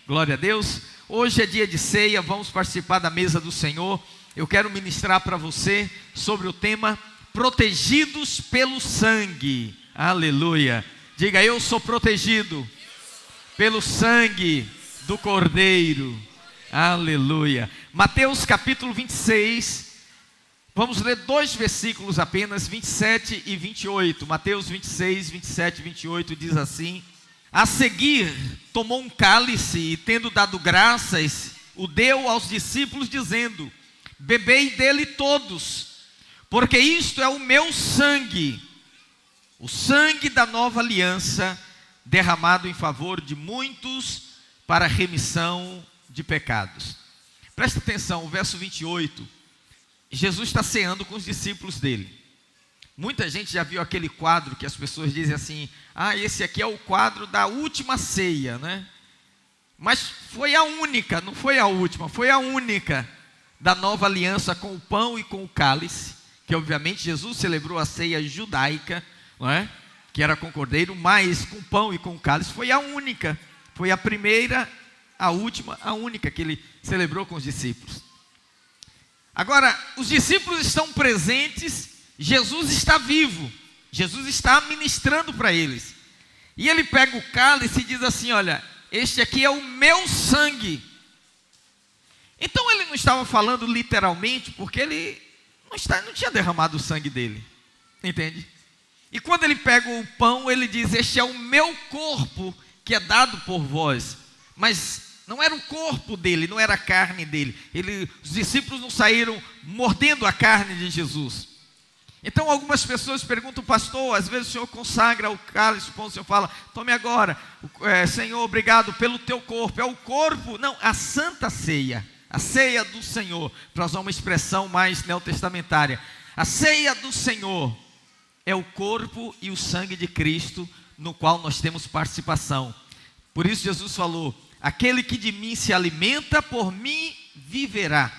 Glória a Deus. Hoje é dia de ceia, vamos participar da mesa do Senhor. Eu quero ministrar para você sobre o tema protegidos pelo sangue. Aleluia. Diga, eu sou protegido pelo sangue do Cordeiro. Aleluia. Mateus capítulo 26. Vamos ler dois versículos apenas, 27 e 28. Mateus 26, 27 e 28 diz assim: a seguir, tomou um cálice e, tendo dado graças, o deu aos discípulos, dizendo: bebei dele todos, porque isto é o meu sangue, o sangue da nova aliança, derramado em favor de muitos para a remissão de pecados. Presta atenção, o verso 28, Jesus está ceando com os discípulos dele. Muita gente já viu aquele quadro que as pessoas dizem assim: ah, esse aqui é o quadro da última ceia, né? Mas foi a única, não foi a última, foi a única da nova aliança com o pão e com o cálice, que obviamente Jesus celebrou a ceia judaica, não é? Que era com o cordeiro, mas com o pão e com o cálice foi a única, foi a primeira, a última, a única que ele celebrou com os discípulos. Agora, os discípulos estão presentes, Jesus está vivo, Jesus está ministrando para eles. E ele pega o cálice e diz assim: olha, este aqui é o meu sangue. Então ele não estava falando literalmente, porque ele não tinha derramado o sangue dele, entende? E quando ele pega o pão, ele diz: este é o meu corpo que é dado por vós. Mas não era o corpo dele, não era a carne dele. Os discípulos não saíram mordendo a carne de Jesus. Então algumas pessoas perguntam: pastor, às vezes o senhor consagra o cálice, o pão, o senhor fala: tome agora, Senhor, obrigado pelo teu corpo. É o corpo? Não, a santa ceia, a ceia do Senhor, para usar uma expressão mais neotestamentária. A ceia do Senhor é o corpo e o sangue de Cristo, no qual nós temos participação. Por isso Jesus falou: aquele que de mim se alimenta, por mim viverá.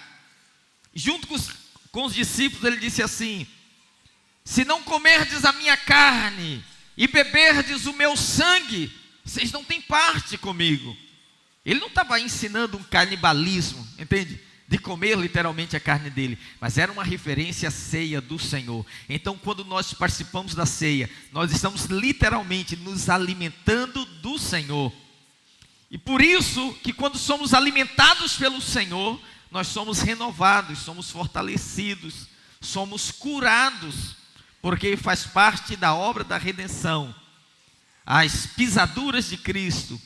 Junto com os discípulos ele disse assim: se não comerdes a minha carne e beberdes o meu sangue, vocês não têm parte comigo. Ele não estava ensinando um canibalismo, entende? De comer literalmente a carne dele, mas era uma referência à ceia do Senhor. Então quando nós participamos da ceia, nós estamos literalmente nos alimentando do Senhor. E por isso que quando somos alimentados pelo Senhor, nós somos renovados, somos fortalecidos, somos curados, porque faz parte da obra da redenção, as pisaduras de Cristo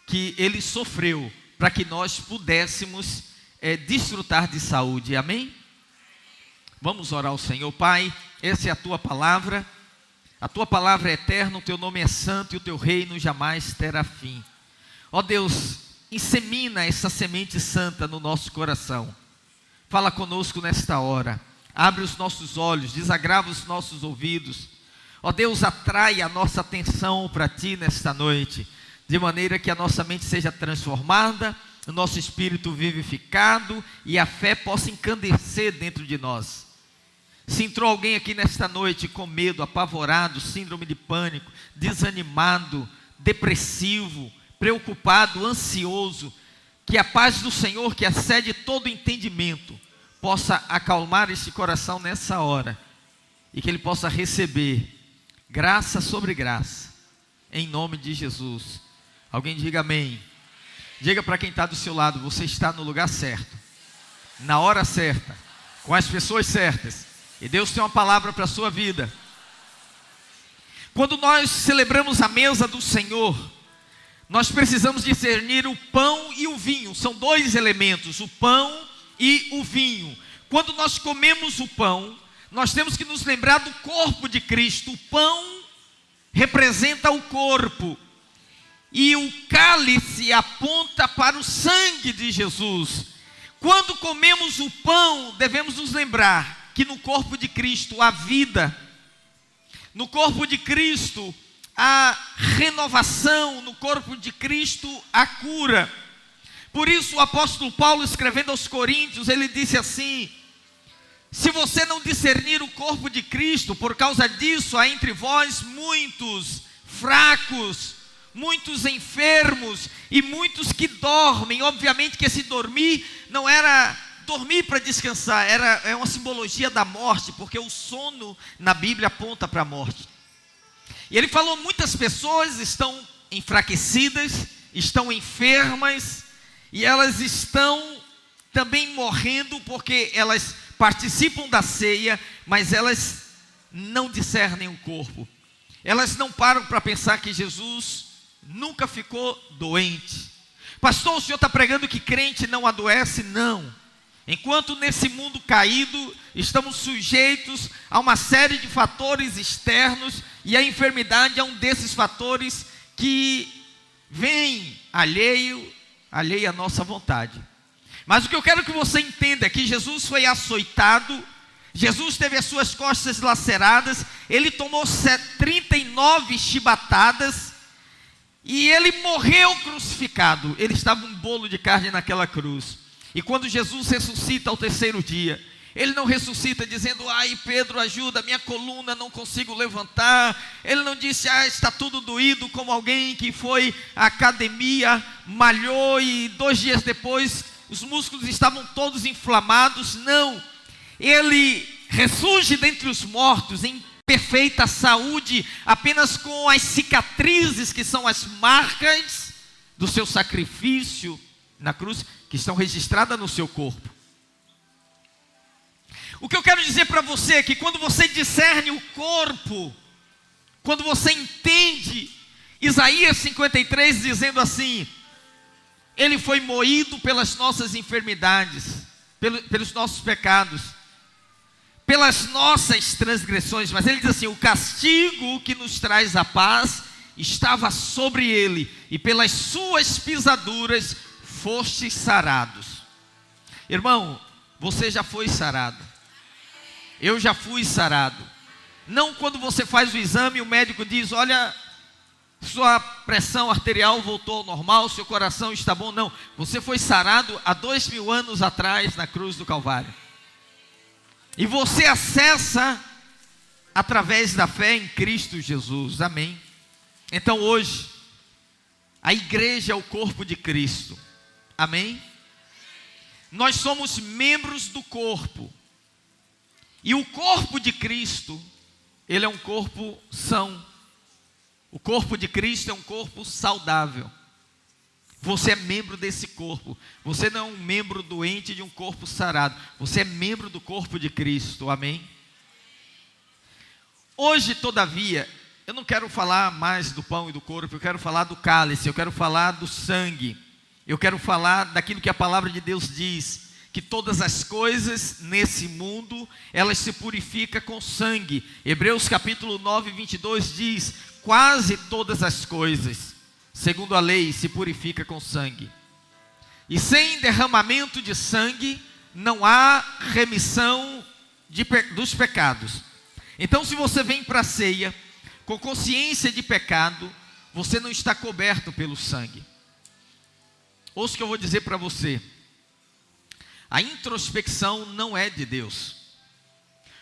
que Ele sofreu, para que nós pudéssemos desfrutar de saúde, amém? Vamos orar ao Senhor. Pai, essa é a Tua palavra é eterna, o Teu nome é santo e o Teu reino jamais terá fim. Ó Deus, insemina essa semente santa no nosso coração. Fala conosco nesta hora. Abre os nossos olhos, desagrava os nossos ouvidos. Ó Deus, atrai a nossa atenção para Ti nesta noite, de maneira que a nossa mente seja transformada, o nosso espírito vivificado e a fé possa encandecer dentro de nós. Se entrou alguém aqui nesta noite com medo, apavorado, síndrome de pânico, desanimado, depressivo, preocupado, ansioso, que a paz do Senhor, que excede todo entendimento, possa acalmar esse coração nessa hora, e que ele possa receber graça sobre graça, em nome de Jesus. Alguém diga amém. Diga para quem está do seu lado: você está no lugar certo, na hora certa, com as pessoas certas, e Deus tem uma palavra para a sua vida. Quando nós celebramos a mesa do Senhor, nós precisamos discernir o pão e o vinho. São dois elementos, o pão e o vinho. Quando nós comemos o pão, nós temos que nos lembrar do corpo de Cristo. O pão representa o corpo, e o cálice aponta para o sangue de Jesus. Quando comemos o pão, devemos nos lembrar que no corpo de Cristo há vida, no corpo de Cristo há renovação, no corpo de Cristo há cura. Por isso o apóstolo Paulo, escrevendo aos Coríntios, ele disse assim: se você não discernir o corpo de Cristo, por causa disso há entre vós muitos fracos, muitos enfermos e muitos que dormem. Obviamente que esse dormir não era dormir para descansar, é uma simbologia da morte, porque o sono na Bíblia aponta para a morte. E ele falou: muitas pessoas estão enfraquecidas, estão enfermas, e elas estão também morrendo, porque elas participam da ceia, mas elas não discernem o corpo. Elas não param para pensar que Jesus nunca ficou doente. Pastor, o senhor está pregando que crente não adoece? Não. Enquanto nesse mundo caído, estamos sujeitos a uma série de fatores externos, e a enfermidade é um desses fatores que vem alheio à nossa vontade. Mas o que eu quero que você entenda é que Jesus foi açoitado, Jesus teve as suas costas laceradas, ele tomou 39 chibatadas, e ele morreu crucificado. Ele estava um bolo de carne naquela cruz. E quando Jesus ressuscita ao terceiro dia, ele não ressuscita dizendo: ai, Pedro, ajuda, minha coluna, não consigo levantar. Ele não disse: está tudo doído, como alguém que foi à academia, malhou e 2 dias depois os músculos estavam todos inflamados. Não, ele ressurge dentre os mortos em perfeita saúde, apenas com as cicatrizes, que são as marcas do seu sacrifício na cruz, que estão registradas no seu corpo. O que eu quero dizer para você é que quando você discerne o corpo, quando você entende Isaías 53 dizendo assim: ele foi moído pelas nossas enfermidades, pelos nossos pecados, pelas nossas transgressões, mas ele diz assim: o castigo que nos traz a paz estava sobre ele, e pelas suas pisaduras fostes sarados. Irmão, você já foi sarado. Eu já fui sarado. Não quando você faz o exame, o médico diz: olha, sua pressão arterial voltou ao normal, seu coração está bom. Não, você foi sarado há 2000 anos atrás na cruz do Calvário. E você acessa através da fé em Cristo Jesus. Amém. Então hoje, a igreja é o corpo de Cristo. Amém? Nós somos membros do corpo. E o corpo de Cristo, ele é um corpo são. O corpo de Cristo é um corpo saudável. Você é membro desse corpo. Você não é um membro doente de um corpo sarado. Você é membro do corpo de Cristo. Amém? Hoje, todavia, eu não quero falar mais do pão e do corpo. Eu quero falar do cálice. Eu quero falar do sangue. Eu quero falar daquilo que a palavra de Deus diz, que todas as coisas nesse mundo, elas se purificam com sangue. Hebreus capítulo 9, 22 diz: quase todas as coisas, segundo a lei, se purifica com sangue. E sem derramamento de sangue, não há remissão dos pecados. Então, se você vem para a ceia com consciência de pecado, você não está coberto pelo sangue. Ouça o que eu vou dizer para você. A introspecção não é de Deus.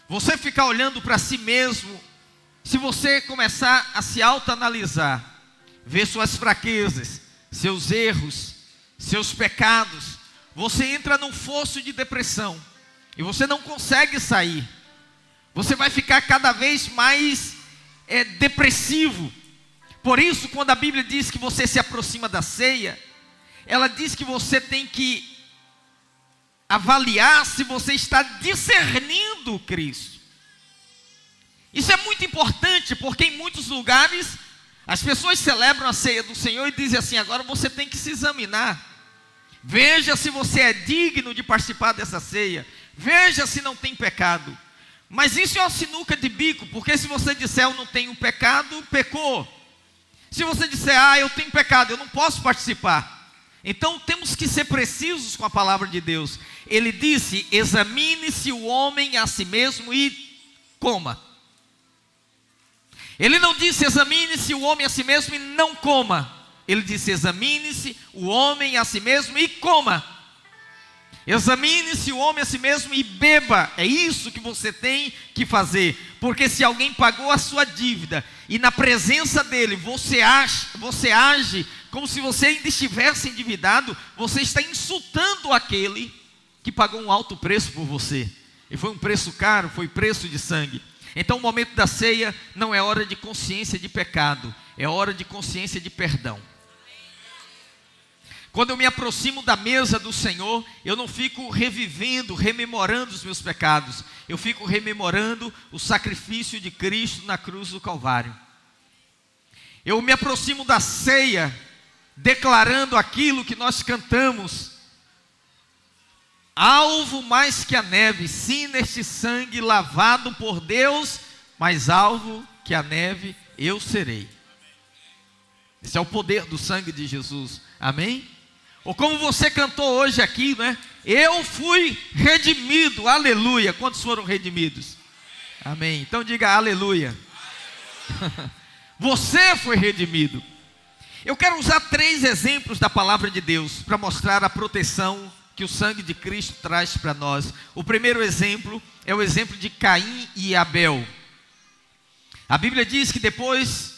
Você ficar olhando para si mesmo, se você começar a se autoanalisar, ver suas fraquezas, seus erros, seus pecados, você entra num fosso de depressão, e você não consegue sair. Você vai ficar cada vez mais depressivo. Por isso, quando a Bíblia diz que você se aproxima da ceia, ela diz que você tem que avaliar se você está discernindo Cristo. Isso é muito importante, porque em muitos lugares as pessoas celebram a ceia do Senhor e dizem assim: agora você tem que se examinar. Veja se você é digno de participar dessa ceia. Veja se não tem pecado. Mas isso é uma sinuca de bico, porque se você disser eu não tenho pecado, pecou. Se você disser eu tenho pecado, eu não posso participar. Então temos que ser precisos com a palavra de Deus. Ele disse: examine-se o homem a si mesmo e coma. Ele não disse: examine-se o homem a si mesmo e não coma. Ele disse: examine-se o homem a si mesmo e coma. Examine-se o homem a si mesmo e beba. É isso que você tem que fazer. Porque se alguém pagou a sua dívida e na presença dele você age como se você ainda estivesse endividado, você está insultando aquele que pagou um alto preço por você. E foi um preço caro, foi preço de sangue. Então o momento da ceia não é hora de consciência de pecado, é hora de consciência de perdão. Quando eu me aproximo da mesa do Senhor, eu não fico revivendo, rememorando os meus pecados. Eu fico rememorando o sacrifício de Cristo na cruz do Calvário. Eu me aproximo da ceia, declarando aquilo que nós cantamos. Alvo mais que a neve, sim, neste sangue lavado por Deus, mais alvo que a neve eu serei. Esse é o poder do sangue de Jesus, amém? Ou como você cantou hoje aqui, né? Eu fui redimido, aleluia. Quantos foram redimidos? Amém. Então diga aleluia. Você foi redimido. Eu quero usar 3 exemplos da palavra de Deus para mostrar a proteção que o sangue de Cristo traz para nós. O primeiro exemplo é o exemplo de Caim e Abel. A Bíblia diz que depois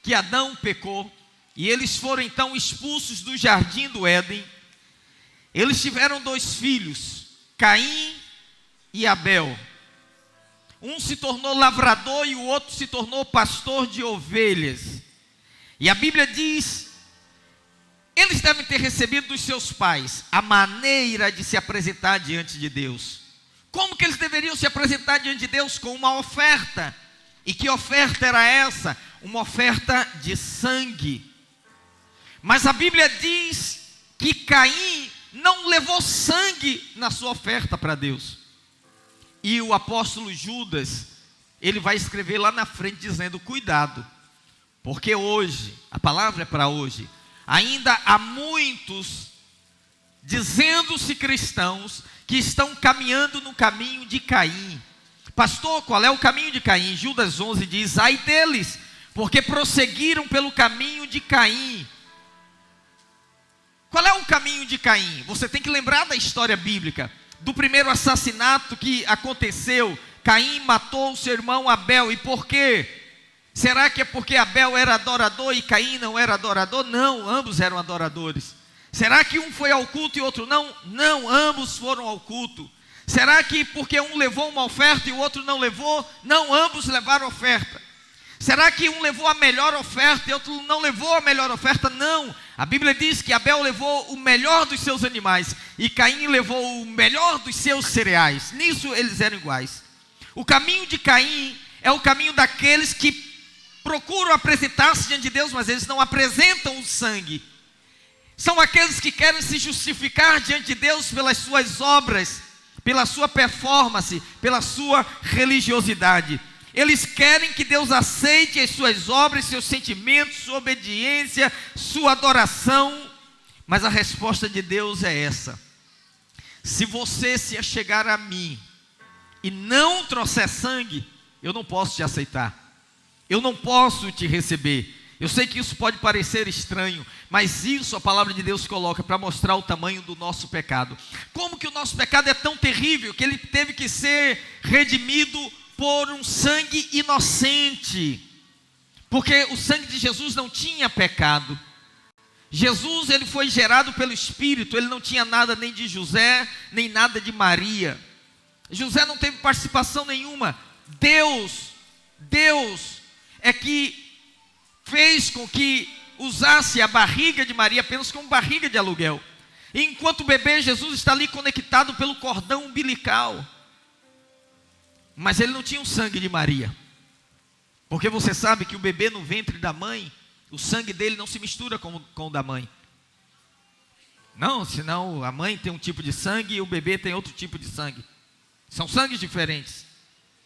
que Adão pecou, e eles foram então expulsos do jardim do Éden, eles tiveram 2 filhos, Caim e Abel. Um se tornou lavrador e o outro se tornou pastor de ovelhas. E a Bíblia diz, eles devem ter recebido dos seus pais a maneira de se apresentar diante de Deus. Como que eles deveriam se apresentar diante de Deus? Com uma oferta. E que oferta era essa? Uma oferta de sangue. Mas a Bíblia diz que Caim não levou sangue na sua oferta para Deus. E o apóstolo Judas, ele vai escrever lá na frente dizendo, cuidado, porque hoje, a palavra é para hoje, ainda há muitos, dizendo-se cristãos, que estão caminhando no caminho de Caim. Pastor, qual é o caminho de Caim? Judas 11 diz, ai deles, porque prosseguiram pelo caminho de Caim. Qual é o caminho de Caim? Você tem que lembrar da história bíblica, do primeiro assassinato que aconteceu. Caim matou o seu irmão Abel, e por quê? Será que é porque Abel era adorador e Caim não era adorador? Não, ambos eram adoradores. Será que um foi ao culto e outro não? Não, ambos foram ao culto. Será que porque um levou uma oferta e o outro não levou? Não, ambos levaram oferta. Será que um levou a melhor oferta e outro não levou a melhor oferta? Não. A Bíblia diz que Abel levou o melhor dos seus animais e Caim levou o melhor dos seus cereais. Nisso eles eram iguais. O caminho de Caim é o caminho daqueles que procuram apresentar-se diante de Deus, mas eles não apresentam o sangue. São aqueles que querem se justificar diante de Deus pelas suas obras, pela sua performance, pela sua religiosidade. Eles querem que Deus aceite as suas obras, seus sentimentos, sua obediência, sua adoração. Mas a resposta de Deus é essa: se você se achegar a mim e não trouxer sangue, eu não posso te aceitar. Eu não posso te receber. Eu sei que isso pode parecer estranho, mas isso a palavra de Deus coloca para mostrar o tamanho do nosso pecado. Como que o nosso pecado é tão terrível que ele teve que ser redimido por um sangue inocente, porque o sangue de Jesus não tinha pecado. Jesus, ele foi gerado pelo Espírito, ele não tinha nada nem de José, nem nada de Maria. José não teve participação nenhuma. Deus é que fez com que usasse a barriga de Maria apenas como barriga de aluguel. E enquanto o bebê, Jesus está ali conectado pelo cordão umbilical. Mas ele não tinha o sangue de Maria, porque você sabe que o bebê no ventre da mãe, o sangue dele não se mistura com o da mãe. Não, senão a mãe tem um tipo de sangue e o bebê tem outro tipo de sangue. São sangues diferentes.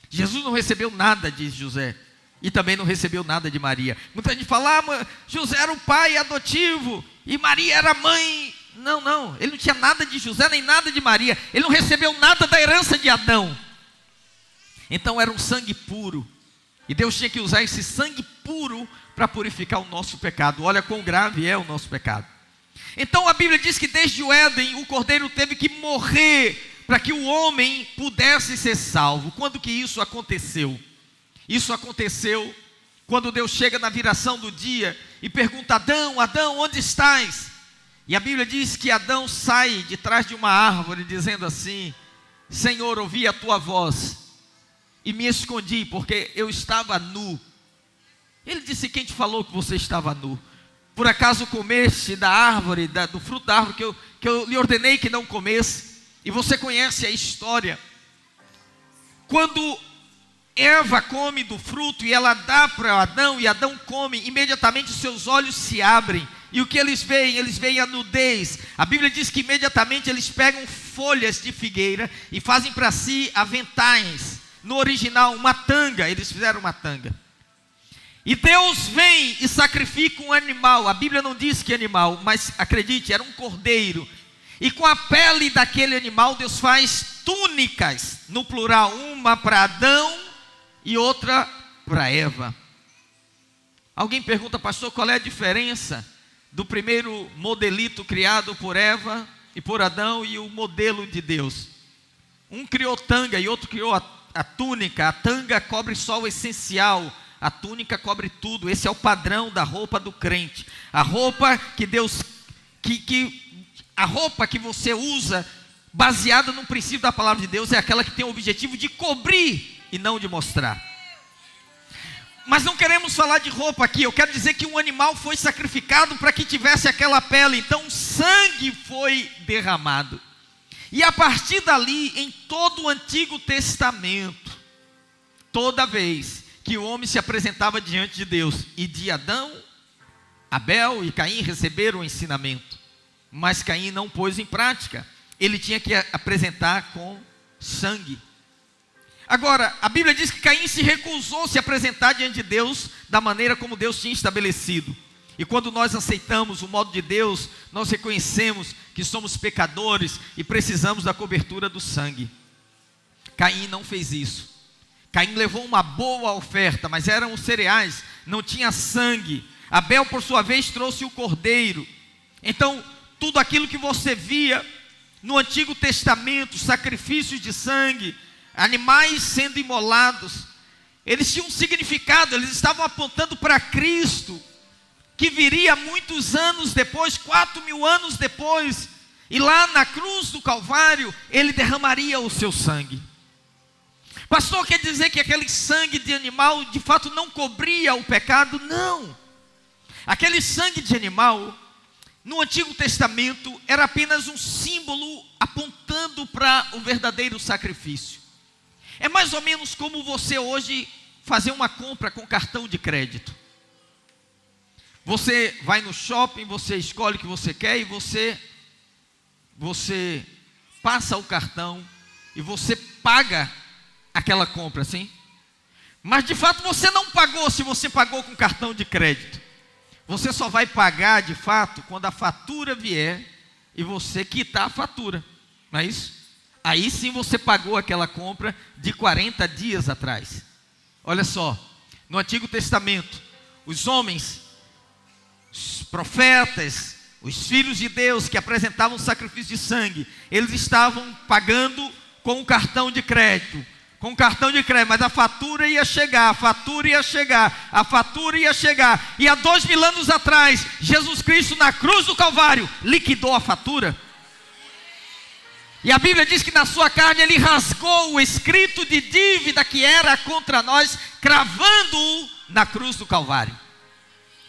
Jesus não recebeu nada de José e também não recebeu nada de Maria. Muita gente fala, José era o pai adotivo e Maria era a mãe. Não, ele não tinha nada de José nem nada de Maria. Ele não recebeu nada da herança de Adão. Então era um sangue puro, e Deus tinha que usar esse sangue puro para purificar o nosso pecado. Olha quão grave é o nosso pecado. Então a Bíblia diz que desde o Éden o cordeiro teve que morrer para que o homem pudesse ser salvo. Quando que isso aconteceu? Isso aconteceu quando Deus chega na viração do dia e pergunta: Adão, Adão, onde estás? E a Bíblia diz que Adão sai de trás de uma árvore dizendo assim: Senhor, ouvi a tua voz e me escondi porque eu estava nu. Ele disse: quem te falou que você estava nu? Por acaso comeste da árvore, do fruto da árvore que eu lhe ordenei que não comesse? E você conhece a história. Quando Eva come do fruto e ela dá para Adão, e Adão come, imediatamente seus olhos se abrem. E o que eles veem? Eles veem a nudez. A Bíblia diz que imediatamente eles pegam folhas de figueira e fazem para si aventais. No original, uma tanga, eles fizeram uma tanga. E Deus vem e sacrifica um animal. A Bíblia não diz que animal, mas acredite, era um cordeiro. E com a pele daquele animal, Deus faz túnicas, no plural, uma para Adão e outra para Eva. Alguém pergunta: pastor, qual é a diferença do primeiro modelito criado por Eva e por Adão e o modelo de Deus? Um criou tanga e outro criou a túnica. A tanga cobre só o essencial, a túnica cobre tudo. Esse é o padrão da roupa do crente. A roupa que Deus, a roupa que você usa, baseada no princípio da palavra de Deus, é aquela que tem o objetivo de cobrir e não de mostrar. Mas não queremos falar de roupa aqui. Eu quero dizer que um animal foi sacrificado para que tivesse aquela pele. Então sangue foi derramado. E a partir dali, em todo o Antigo Testamento, toda vez que o homem se apresentava diante de Deus, e de Adão, Abel e Caim receberam o ensinamento, mas Caim não pôs em prática. Ele tinha que apresentar com sangue. Agora, a Bíblia diz que Caim se recusou a se apresentar diante de Deus da maneira como Deus tinha estabelecido. E quando nós aceitamos o modo de Deus, nós reconhecemos que somos pecadores e precisamos da cobertura do sangue. Caim não fez isso. Caim levou uma boa oferta, mas eram os cereais, não tinha sangue. Abel, por sua vez, trouxe o cordeiro. Então, tudo aquilo que você via no Antigo Testamento, sacrifícios de sangue, animais sendo imolados, eles tinham um significado, eles estavam apontando para Cristo, que viria muitos anos depois, 4.000 anos depois, e lá na cruz do Calvário, ele derramaria o seu sangue. Pastor, quer dizer que aquele sangue de animal de fato não cobria o pecado? Não. Aquele sangue de animal, no Antigo Testamento, era apenas um símbolo apontando para o verdadeiro sacrifício. É mais ou menos como você hoje fazer uma compra com cartão de crédito. Você vai no shopping, você escolhe o que você quer e você passa o cartão e você paga aquela compra, sim? Mas de fato você não pagou se você pagou com cartão de crédito. Você só vai pagar de fato quando a fatura vier e você quitar a fatura, não é isso? Aí sim você pagou aquela compra de 40 dias atrás. Olha só, no Antigo Testamento, os homens, os profetas, os filhos de Deus que apresentavam sacrifício de sangue, eles estavam pagando com um cartão de crédito. Com cartão de crédito, mas a fatura ia chegar, a fatura ia chegar, a fatura ia chegar. E há 2.000 anos atrás, Jesus Cristo na cruz do Calvário liquidou a fatura. E a Bíblia diz que na sua carne ele rasgou o escrito de dívida que era contra nós, cravando-o na cruz do Calvário.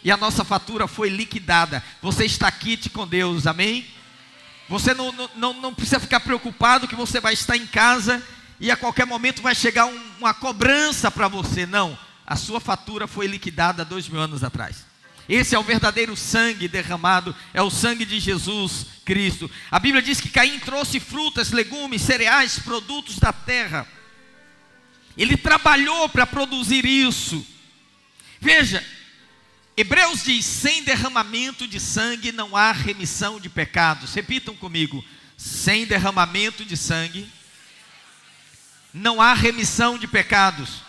E a nossa fatura foi liquidada. Você está quite com Deus, amém? Você não precisa ficar preocupado que você vai estar em casa e a qualquer momento vai chegar uma cobrança para você. Não, a sua fatura foi liquidada 2.000 anos atrás. Esse é o verdadeiro sangue derramado, é o sangue de Jesus Cristo. A Bíblia diz que Caim trouxe frutas, legumes, cereais, produtos da terra. Ele trabalhou para produzir isso. Veja, Hebreus diz: sem derramamento de sangue não há remissão de pecados. Repitam comigo: sem derramamento de sangue não há remissão de pecados.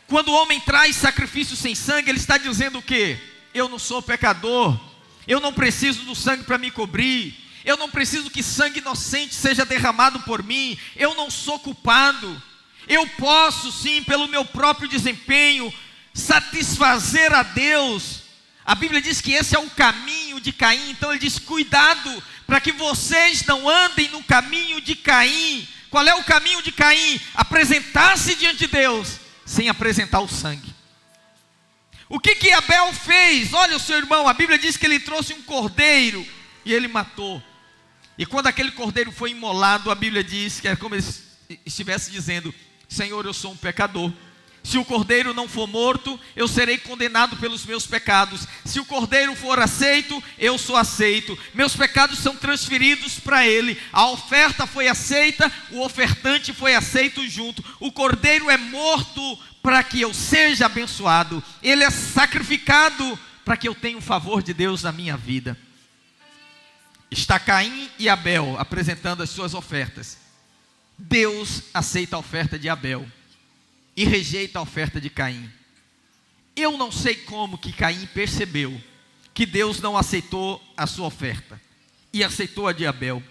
Quando o homem traz sacrifício sem sangue, ele está dizendo o quê? Eu não sou pecador, eu não preciso do sangue para me cobrir, eu não preciso que sangue inocente seja derramado por mim, eu não sou culpado. Eu posso sim, pelo meu próprio desempenho, satisfazer a Deus. A Bíblia diz que esse é o caminho de Caim. Então ele diz: cuidado para que vocês não andem no caminho de Caim. Qual é o caminho de Caim? Apresentar-se diante de Deus sem apresentar o sangue. O que Abel fez? Olha o seu irmão, a Bíblia diz que ele trouxe um cordeiro e ele matou. E quando aquele cordeiro foi imolado, a Bíblia diz que é como ele estivesse dizendo: Senhor, eu sou um pecador. Se o cordeiro não for morto, eu serei condenado pelos meus pecados. Se o cordeiro for aceito, eu sou aceito. Meus pecados são transferidos para ele. A oferta foi aceita, o ofertante foi aceito junto. O cordeiro é morto para que eu seja abençoado. Ele é sacrificado para que eu tenha o favor de Deus na minha vida. Está Caim e Abel apresentando as suas ofertas. Deus aceita a oferta de Abel e rejeita a oferta de Caim. Eu não sei como que Caim percebeu que Deus não aceitou a sua oferta e aceitou a de Abel.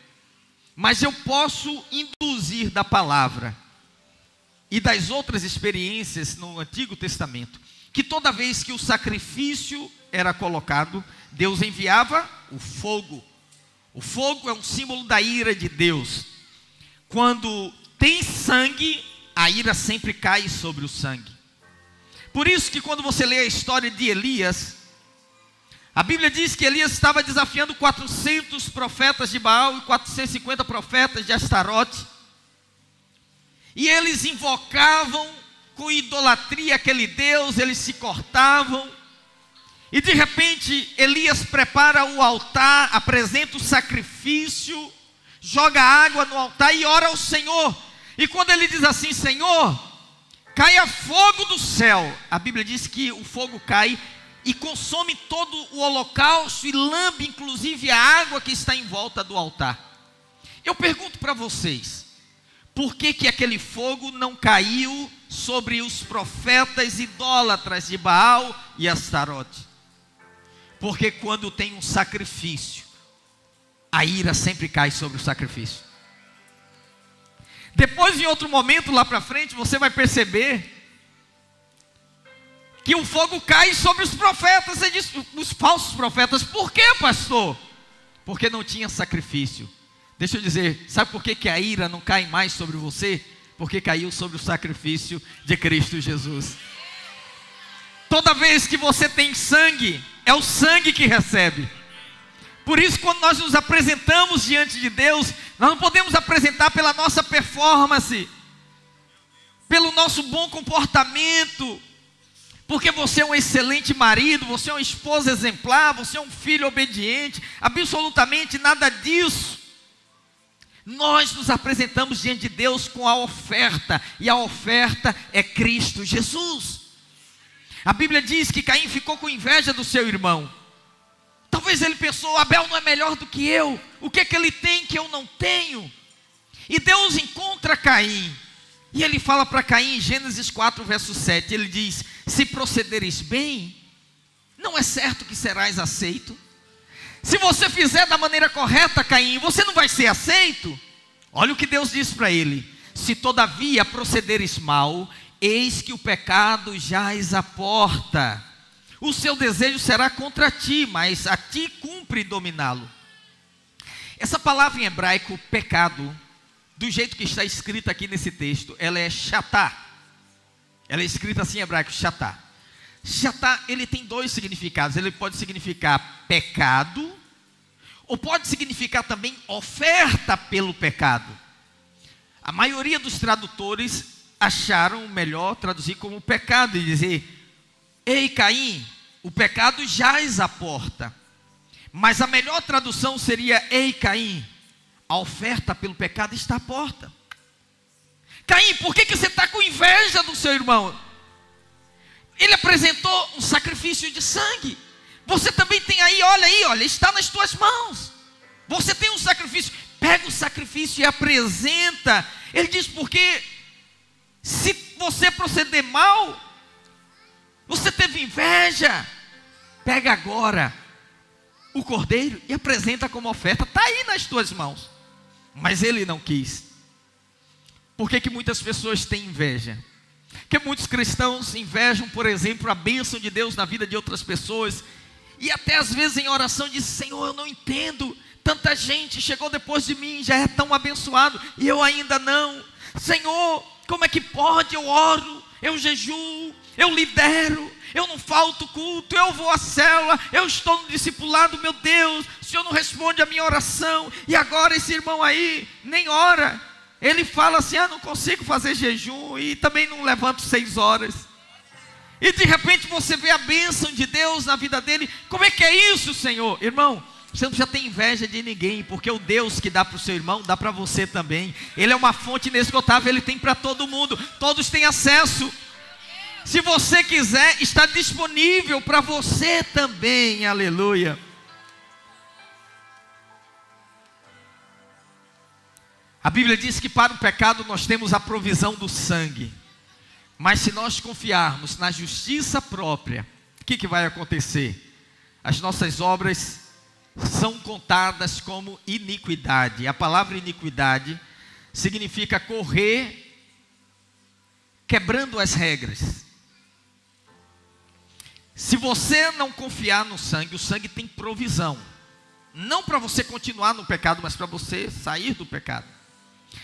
Mas eu posso induzir da palavra e das outras experiências no Antigo Testamento, que toda vez que o sacrifício era colocado, Deus enviava o fogo. O fogo é um símbolo da ira de Deus. Quando tem sangue, a ira sempre cai sobre o sangue. Por isso que quando você lê a história de Elias, a Bíblia diz que Elias estava desafiando 400 profetas de Baal e 450 profetas de Astarote. E eles invocavam com idolatria aquele Deus, eles se cortavam. E de repente Elias prepara o altar, apresenta o sacrifício, joga água no altar e ora ao Senhor. E quando ele diz assim: Senhor, caia fogo do céu, a Bíblia diz que o fogo cai e consome todo o holocausto e lambe inclusive a água que está em volta do altar. Eu pergunto para vocês, por que aquele fogo não caiu sobre os profetas idólatras de Baal e Astarote? Porque quando tem um sacrifício, a ira sempre cai sobre o sacrifício. Depois, em outro momento, lá para frente, você vai perceber que o fogo cai sobre os profetas. Você diz, os falsos profetas. Por quê, pastor? Porque não tinha sacrifício. Deixa eu dizer, sabe por que a ira não cai mais sobre você? Porque caiu sobre o sacrifício de Cristo Jesus. Toda vez que você tem sangue, é o sangue que recebe. Por isso, quando nós nos apresentamos diante de Deus, nós não podemos apresentar pela nossa performance, pelo nosso bom comportamento, porque você é um excelente marido, você é uma esposa exemplar, você é um filho obediente, absolutamente nada disso. Nós nos apresentamos diante de Deus com a oferta, e a oferta é Cristo Jesus. A Bíblia diz que Caim ficou com inveja do seu irmão. Talvez ele pensou: Abel não é melhor do que eu, o que é que ele tem que eu não tenho? E Deus encontra Caim, e ele fala para Caim, em Gênesis 4, verso 7, ele diz: se procederes bem, não é certo que serás aceito? Se você fizer da maneira correta, Caim, você não vai ser aceito? Olha o que Deus diz para ele: se todavia procederes mal, eis que o pecado jaz à porta. O seu desejo será contra ti, mas a ti cumpre dominá-lo. Essa palavra em hebraico, pecado, do jeito que está escrita aqui nesse texto, ela é chatá. Ela é escrita assim em hebraico, chatá. Chatá, ele tem dois significados. Ele pode significar pecado, ou pode significar também oferta pelo pecado. A maioria dos tradutores acharam melhor traduzir como pecado e dizer: ei Caim, o pecado jaz à porta. Mas a melhor tradução seria: ei Caim, a oferta pelo pecado está à porta. Caim, por que você está com inveja do seu irmão? Ele apresentou um sacrifício de sangue. Você também tem aí, olha, está nas tuas mãos. Você tem um sacrifício, pega o sacrifício e apresenta. Ele diz: porque se você proceder mal, você teve inveja, pega agora o cordeiro e apresenta como oferta, está aí nas tuas mãos. Mas ele não quis. Por que muitas pessoas têm inveja? Porque muitos cristãos invejam, por exemplo, a bênção de Deus na vida de outras pessoas, e até às vezes em oração diz: Senhor, eu não entendo, tanta gente chegou depois de mim, já é tão abençoado, e eu ainda não. Senhor, como é que pode? Eu oro, eu jejuo, eu lidero, eu não falto culto, eu vou à célula, eu estou no discipulado, meu Deus, o Senhor não responde a minha oração, e agora esse irmão aí nem ora, ele fala assim: não consigo fazer jejum, e também não levanto 6 horas, e de repente você vê a bênção de Deus na vida dele. Como é que é isso, Senhor? Irmão, você não precisa ter inveja de ninguém, porque o Deus que dá para o seu irmão, dá para você também. Ele é uma fonte inesgotável, Ele tem para todo mundo, todos têm acesso. Se você quiser, está disponível para você também, aleluia. A Bíblia diz que para o pecado nós temos a provisão do sangue, mas se nós confiarmos na justiça própria, o que vai acontecer? As nossas obras são contadas como iniquidade. A palavra iniquidade significa correr quebrando as regras. Se você não confiar no sangue, o sangue tem provisão, não para você continuar no pecado, mas para você sair do pecado.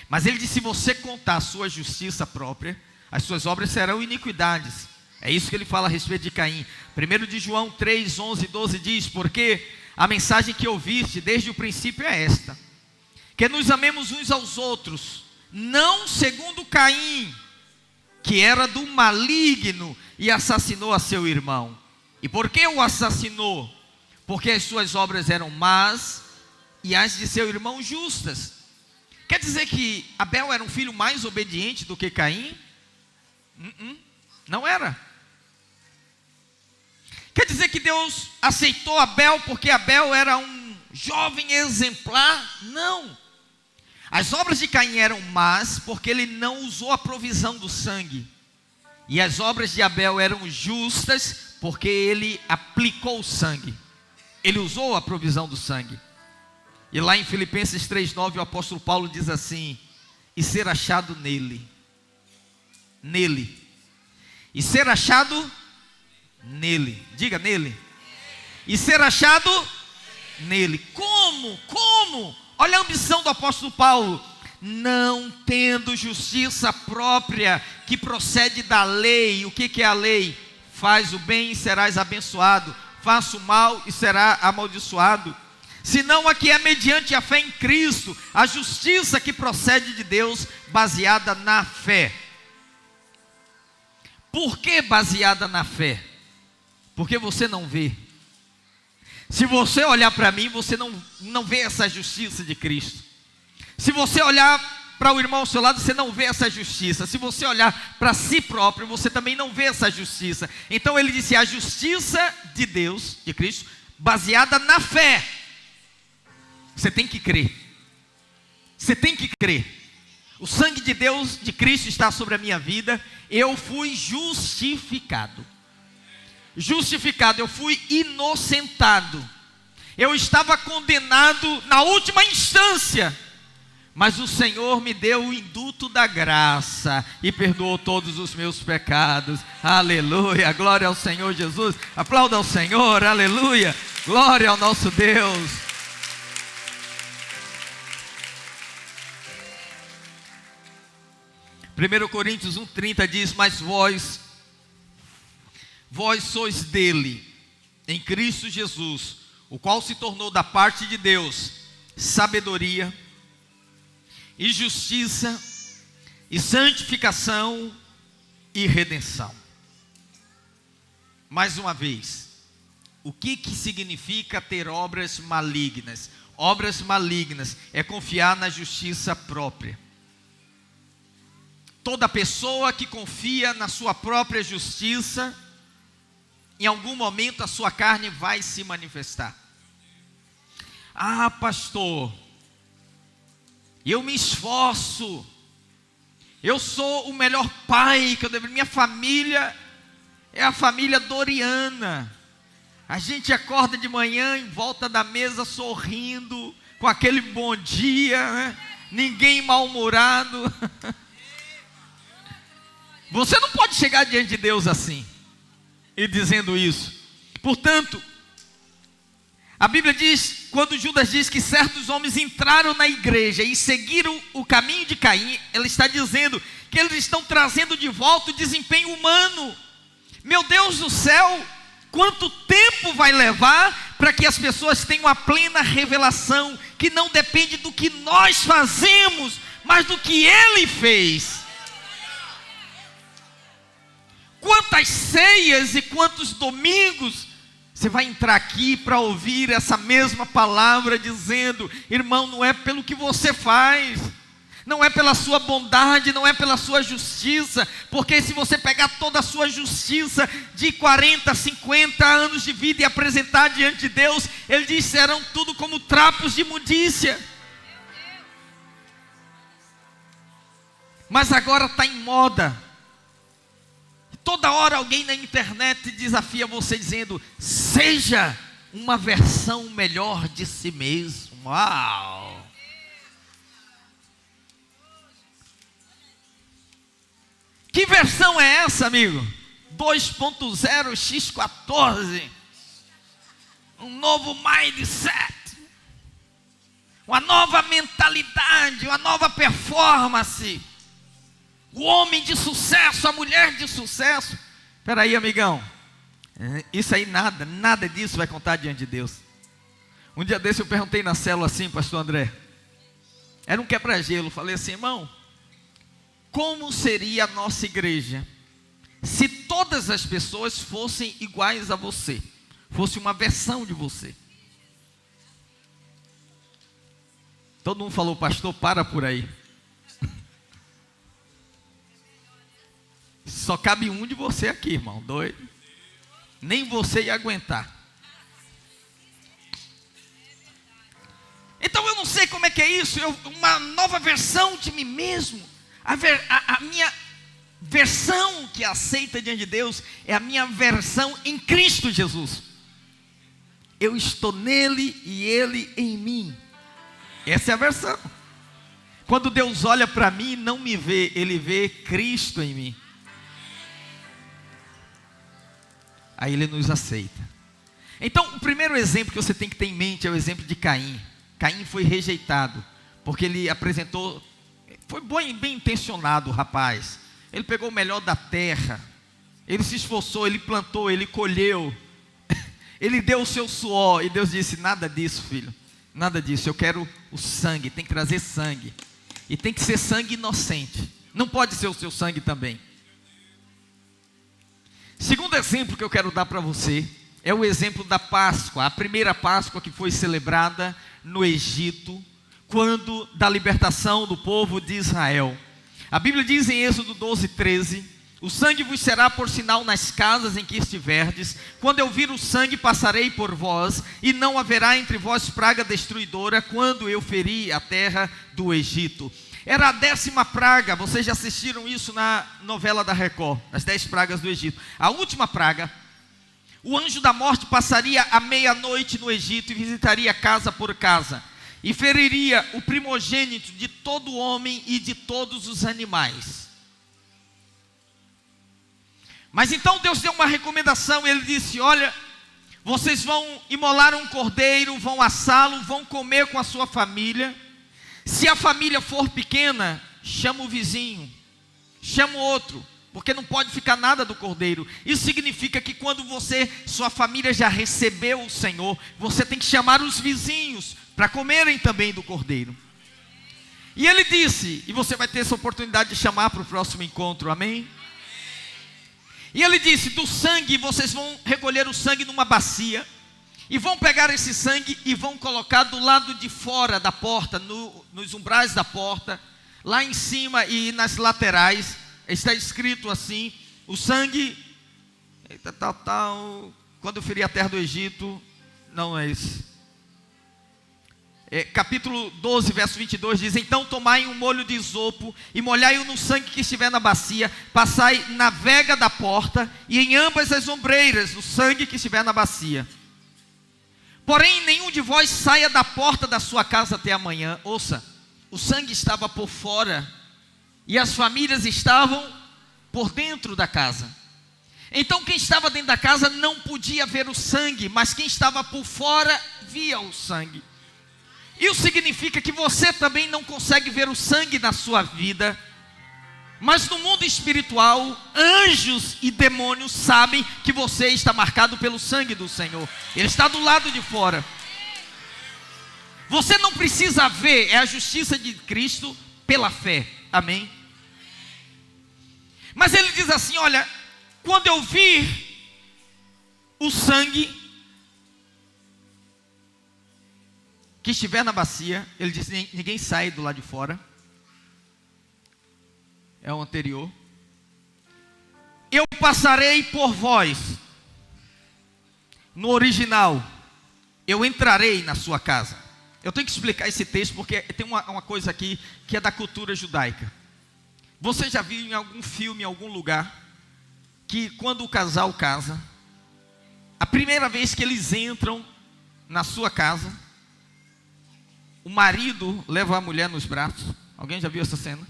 Mas ele diz: se você contar a sua justiça própria, as suas obras serão iniquidades. É isso que ele fala a respeito de Caim. 1 de João 3, 11 e 12 diz: porque a mensagem que ouviste desde o princípio é esta, que nos amemos uns aos outros, não segundo Caim, que era do maligno e assassinou a seu irmão. E por que o assassinou? Porque as suas obras eram más e as de seu irmão justas. Quer dizer que Abel era um filho mais obediente do que Caim? Não era. Quer dizer que Deus aceitou Abel porque Abel era um jovem exemplar? Não. As obras de Caim eram más porque ele não usou a provisão do sangue. E as obras de Abel eram justas porque ele aplicou o sangue. Ele usou a provisão do sangue. E lá em Filipenses 3,9 o apóstolo Paulo diz assim: e ser achado nele. E ser achado nele. Diga: nele. E ser achado nele. Como? Olha a ambição do apóstolo Paulo: não tendo justiça própria que procede da lei. O que é a lei? Faz o bem e serás abençoado, faça o mal e será amaldiçoado. Senão a que é mediante a fé em Cristo, a justiça que procede de Deus, baseada na fé. Por que baseada na fé? Porque você não vê. Se você olhar para mim, você não vê essa justiça de Cristo. Se você olhar para o irmão ao seu lado, você não vê essa justiça. Se você olhar para si próprio, você também não vê essa justiça. Então ele disse: a justiça de Deus, de Cristo, baseada na fé. Você tem que crer. Você tem que crer. O sangue de Deus, de Cristo, está sobre a minha vida. Eu fui justificado. Eu fui inocentado. Eu estava condenado na última instância, mas o Senhor me deu o induto da graça e perdoou todos os meus pecados. Aleluia, glória ao Senhor Jesus. Aplauda ao Senhor, aleluia, glória ao nosso Deus. Primeiro Coríntios 1:30 diz: mas vós sois dele, em Cristo Jesus, o qual se tornou da parte de Deus sabedoria e justiça e santificação e redenção. Mais uma vez, o que significa ter obras malignas? Obras malignas é confiar na justiça própria. Toda pessoa que confia na sua própria justiça, em algum momento a sua carne vai se manifestar. Ah, pastor, eu me esforço, eu sou o melhor pai que eu deveria. Minha família é a família Doriana. A gente acorda de manhã em volta da mesa sorrindo, com aquele bom dia, né? Ninguém mal-humorado. Você não pode chegar diante de Deus assim, e dizendo isso. Portanto, a Bíblia diz, quando Judas diz que certos homens entraram na igreja e seguiram o caminho de Caim, ela está dizendo que eles estão trazendo de volta o desempenho humano. Meu Deus do céu, quanto tempo vai levar para que as pessoas tenham a plena revelação, que não depende do que nós fazemos, mas do que Ele fez. Quantas ceias e quantos domingos você vai entrar aqui para ouvir essa mesma palavra dizendo: irmão, não é pelo que você faz, não é pela sua bondade, não é pela sua justiça, porque se você pegar toda a sua justiça de 40, 50 anos de vida e apresentar diante de Deus, Ele diz: serão tudo como trapos de imundícia. Mas agora está em moda. Toda hora alguém na internet desafia você dizendo: seja uma versão melhor de si mesmo. Uau! Que versão é essa, amigo? 2.0 X14. Um novo mindset. Uma nova mentalidade, uma nova performance. O homem de sucesso, a mulher de sucesso. Espera aí, amigão. Isso aí nada disso vai contar diante de Deus. Um dia desse eu perguntei na célula assim, pastor André. Era um quebra-gelo. Falei assim: irmão, como seria a nossa igreja se todas as pessoas fossem iguais a você? Fosse uma versão de você. Todo mundo falou: pastor, para por aí. Só cabe um de você aqui, irmão, doido. Nem você ia aguentar. Então eu não sei como é que é isso. Uma nova versão de mim mesmo. A minha versão que aceita diante de Deus é a minha versão em Cristo Jesus. Eu estou nele e ele em mim. Essa é a versão. Quando Deus olha para mim, não me vê, Ele vê Cristo em mim. Aí Ele nos aceita. Então, o primeiro exemplo que você tem que ter em mente é o exemplo de Caim. Caim foi rejeitado, porque ele apresentou, foi bem intencionado o rapaz. Ele pegou o melhor da terra, ele se esforçou, ele plantou, ele colheu, ele deu o seu suor, e Deus disse: nada disso, filho, nada disso, eu quero o sangue, tem que trazer sangue, e tem que ser sangue inocente, não pode ser o seu sangue também. Segundo exemplo que eu quero dar para você, é o exemplo da Páscoa, a primeira Páscoa que foi celebrada no Egito, quando da libertação do povo de Israel. A Bíblia diz em Êxodo 12:13, o sangue vos será por sinal nas casas em que estiverdes, quando eu vir o sangue passarei por vós, e não haverá entre vós praga destruidora, quando eu ferir a terra do Egito. Era a 10ª praga, vocês já assistiram isso na novela da Record, as 10 pragas do Egito. A última praga, o anjo da morte passaria à meia-noite no Egito e visitaria casa por casa, e feriria o primogênito de todo homem e de todos os animais. Mas então Deus deu uma recomendação, Ele disse: olha, vocês vão imolar um cordeiro, vão assá-lo, vão comer com a sua família. Se a família for pequena, chama o vizinho, chama o outro, porque não pode ficar nada do cordeiro. Isso significa que quando sua família já recebeu o Senhor, você tem que chamar os vizinhos para comerem também do cordeiro. E Ele disse, e você vai ter essa oportunidade de chamar para o próximo encontro, amém? E Ele disse: do sangue, vocês vão recolher o sangue numa bacia, e vão pegar esse sangue e vão colocar do lado de fora da porta, nos umbrais da porta, lá em cima e nas laterais. Está escrito assim: o sangue, quando eu feri a terra do Egito, não é isso. Capítulo 12, verso 22 diz: então tomai um molho de isopo e molhai-o no sangue que estiver na bacia, passai na vega da porta e em ambas as ombreiras o sangue que estiver na bacia. Porém, nenhum de vós saia da porta da sua casa até amanhã. Ouça, o sangue estava por fora e as famílias estavam por dentro da casa. Então quem estava dentro da casa não podia ver o sangue, mas quem estava por fora via o sangue. Isso significa que você também não consegue ver o sangue na sua vida, mas no mundo espiritual, anjos e demônios sabem que você está marcado pelo sangue do Senhor. Ele está do lado de fora. Você não precisa ver, é a justiça de Cristo pela fé, amém? Mas ele diz assim, olha, quando eu vir o sangue que estiver na bacia, ele diz, ninguém sai do lado de fora. É o anterior. Eu passarei por vós. No original, eu entrarei na sua casa. Eu tenho que explicar esse texto porque tem uma coisa aqui que é da cultura judaica. Você já viu em algum filme, em algum lugar, que quando o casal casa, a primeira vez que eles entram na sua casa, o marido leva a mulher nos braços? Alguém já viu essa cena?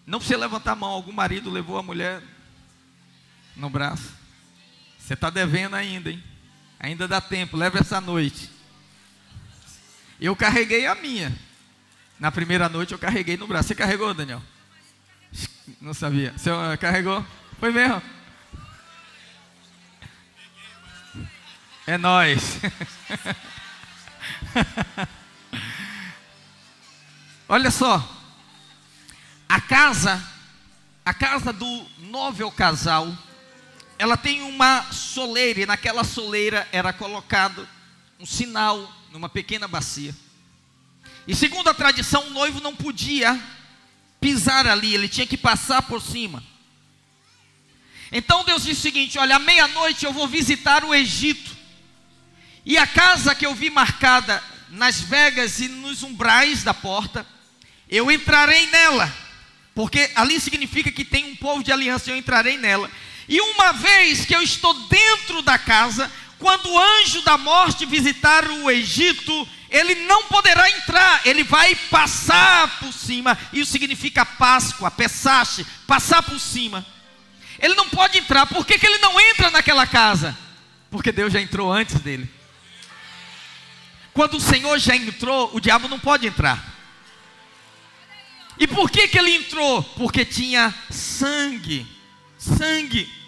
Não precisa levantar a mão, algum marido levou a mulher no braço. Você está devendo ainda, hein? Ainda dá tempo, leva essa noite. Eu carreguei a minha. Na primeira noite eu carreguei no braço. Você carregou, Daniel? Não sabia. Você carregou? Foi mesmo? É nóis. Olha só. A casa do novo casal, ela tem uma soleira, e naquela soleira era colocado um sinal numa pequena bacia. E segundo a tradição, o noivo não podia pisar ali, ele tinha que passar por cima. Então Deus disse o seguinte, olha, à meia-noite eu vou visitar o Egito, e a casa que eu vi marcada nas vegas e nos umbrais da porta, eu entrarei nela, porque ali significa que tem um povo de aliança, eu entrarei nela. E uma vez que eu estou dentro da casa, quando o anjo da morte visitar o Egito, ele não poderá entrar, ele vai passar por cima. Isso significa Páscoa, Pessache, passar por cima. Ele não pode entrar. Por que ele não entra naquela casa? Porque Deus já entrou antes dele. Quando o Senhor já entrou, o diabo não pode entrar. E por que ele entrou? Porque tinha sangue. Sangue.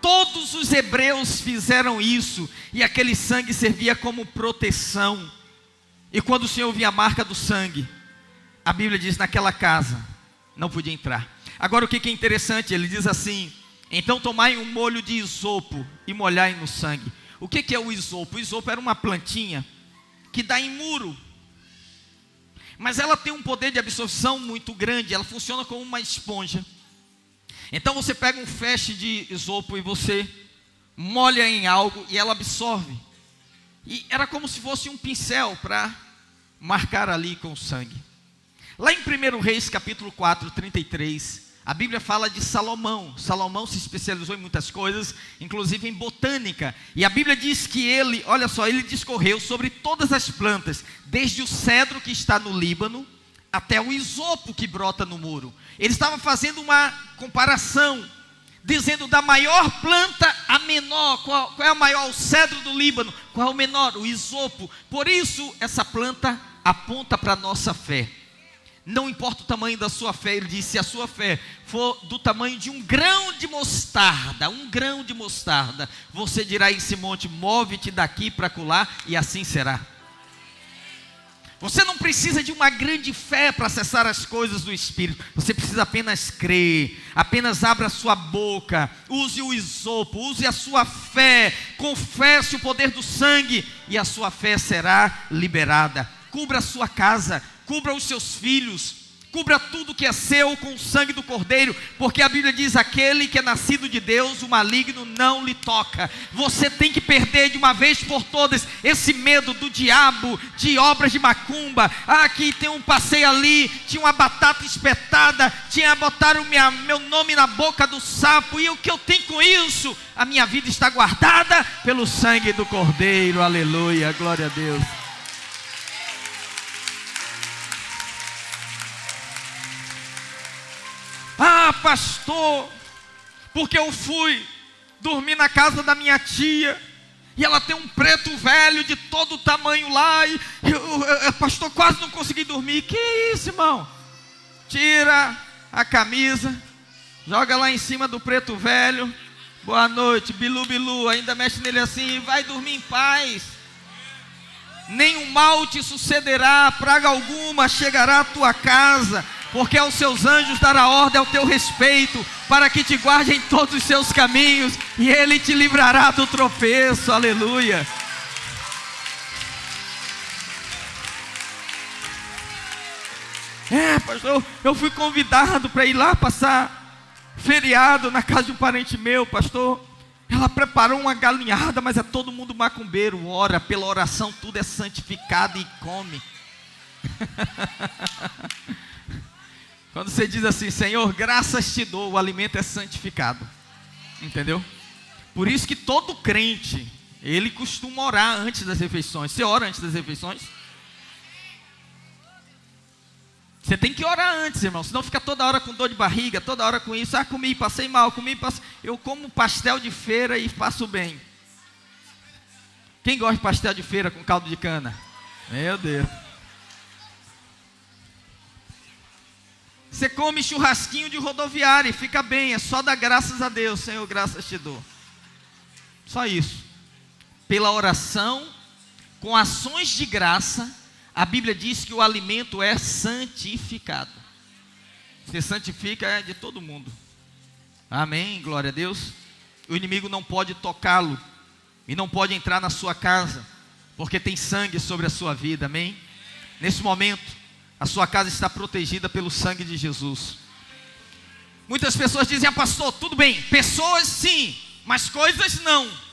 Todos os hebreus fizeram isso, e aquele sangue servia como proteção. E quando o Senhor via a marca do sangue, a Bíblia diz, naquela casa não podia entrar. Agora o que é interessante, ele diz assim, então tomai um molho de isopo e molhai no sangue. O que é o isopo? O isopo era uma plantinha que dá em muro, mas ela tem um poder de absorção muito grande, ela funciona como uma esponja. Então você pega um feixe de isopo e você molha em algo e ela absorve. E era como se fosse um pincel para marcar ali com o sangue. Lá em 1 Reis capítulo 4, 33, a Bíblia fala de Salomão. Salomão se especializou em muitas coisas, inclusive em botânica. E a Bíblia diz que ele, olha só, ele discorreu sobre todas as plantas, desde o cedro que está no Líbano, até o isopo que brota no muro. Ele estava fazendo uma comparação, dizendo da maior planta a menor. Qual é a maior? O cedro do Líbano. Qual é o menor? O isopo. Por isso essa planta aponta para a nossa fé. Não importa o tamanho da sua fé, ele disse, se a sua fé for do tamanho de um grão de mostarda, você dirá a esse monte, move-te daqui para acolá, e assim será. Você não precisa de uma grande fé para acessar as coisas do Espírito. Você precisa apenas crer. Apenas abra a sua boca. Use o isopo. Use a sua fé. Confesse o poder do sangue. E a sua fé será liberada. Cubra a sua casa. Cubra os seus filhos. Cubra tudo que é seu com o sangue do Cordeiro, porque a Bíblia diz, aquele que é nascido de Deus, o maligno não lhe toca. Você tem que perder de uma vez por todas esse medo do diabo, de obras de macumba. Aqui tem um passeio ali, tinha uma batata espetada, botaram meu nome na boca do sapo, e o que eu tenho com isso? A minha vida está guardada pelo sangue do Cordeiro, aleluia, glória a Deus. Ah, pastor, porque eu fui dormir na casa da minha tia, e ela tem um preto velho de todo tamanho lá, e pastor, quase não consegui dormir. Que isso, irmão? Tira a camisa, joga lá em cima do preto velho. Boa noite, bilu, bilu. Ainda mexe nele assim e vai dormir em paz. Nenhum mal te sucederá, praga alguma chegará à tua casa, porque aos seus anjos dará ordem ao teu respeito, para que te guarde em todos os seus caminhos, e ele te livrará do tropeço. Aleluia. Pastor, eu fui convidado para ir lá passar feriado na casa de um parente meu, pastor. Ela preparou uma galinhada, mas é todo mundo macumbeiro. Ora, pela oração tudo é santificado e come. Quando você diz assim, Senhor, graças te dou, o alimento é santificado. Entendeu? Por isso que todo crente, ele costuma orar antes das refeições. Você ora antes das refeições? Você tem que orar antes, irmão, senão fica toda hora com dor de barriga, toda hora com isso. Comi, passei mal, eu como pastel de feira e faço bem. Quem gosta de pastel de feira com caldo de cana? Meu Deus. Você come churrasquinho de rodoviária e fica bem, é só dar graças a Deus. Senhor, graças te dou. Só isso. Pela oração, com ações de graça, a Bíblia diz que o alimento é santificado. Você santifica é de todo mundo. Amém, glória a Deus. O inimigo não pode tocá-lo e não pode entrar na sua casa, porque tem sangue sobre a sua vida, amém? Nesse momento, a sua casa está protegida pelo sangue de Jesus. Muitas pessoas dizem, pastor, tudo bem, pessoas sim, mas coisas não.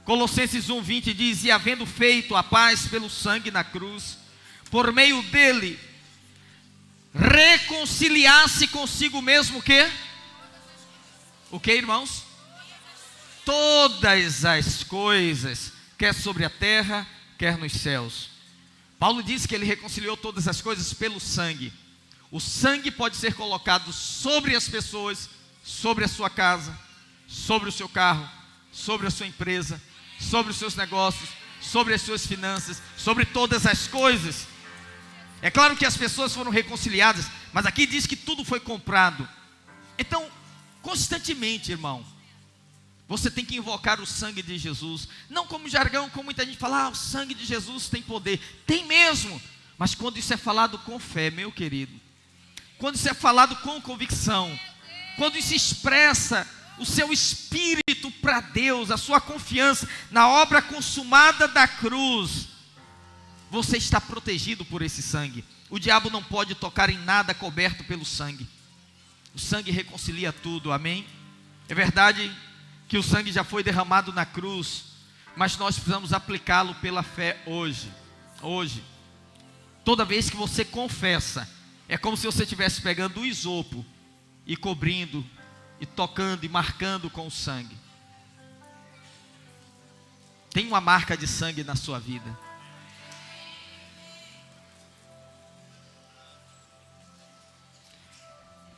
Colossenses 1:20 diz, e havendo feito a paz pelo sangue na cruz, por meio dele, reconciliar-se consigo mesmo o quê? O que, irmãos? Todas as coisas, quer sobre a terra, quer nos céus. Paulo diz que ele reconciliou todas as coisas pelo sangue. O sangue pode ser colocado sobre as pessoas, sobre a sua casa, sobre o seu carro, sobre a sua empresa, sobre os seus negócios, sobre as suas finanças, sobre todas as coisas. É claro que as pessoas foram reconciliadas, mas aqui diz que tudo foi comprado. Então, constantemente, irmão, você tem que invocar o sangue de Jesus. Não como jargão, como muita gente fala, o sangue de Jesus tem poder. Tem mesmo, mas quando isso é falado com fé, meu querido, quando isso é falado com convicção, quando isso expressa o seu espírito para Deus, a sua confiança na obra consumada da cruz, você está protegido por esse sangue. O diabo não pode tocar em nada coberto pelo sangue. O sangue reconcilia tudo, amém? É verdade que o sangue já foi derramado na cruz, mas nós precisamos aplicá-lo pela fé hoje. Hoje, toda vez que você confessa, é como se você estivesse pegando o isopo e cobrindo, e tocando e marcando com o sangue. Tem uma marca de sangue na sua vida.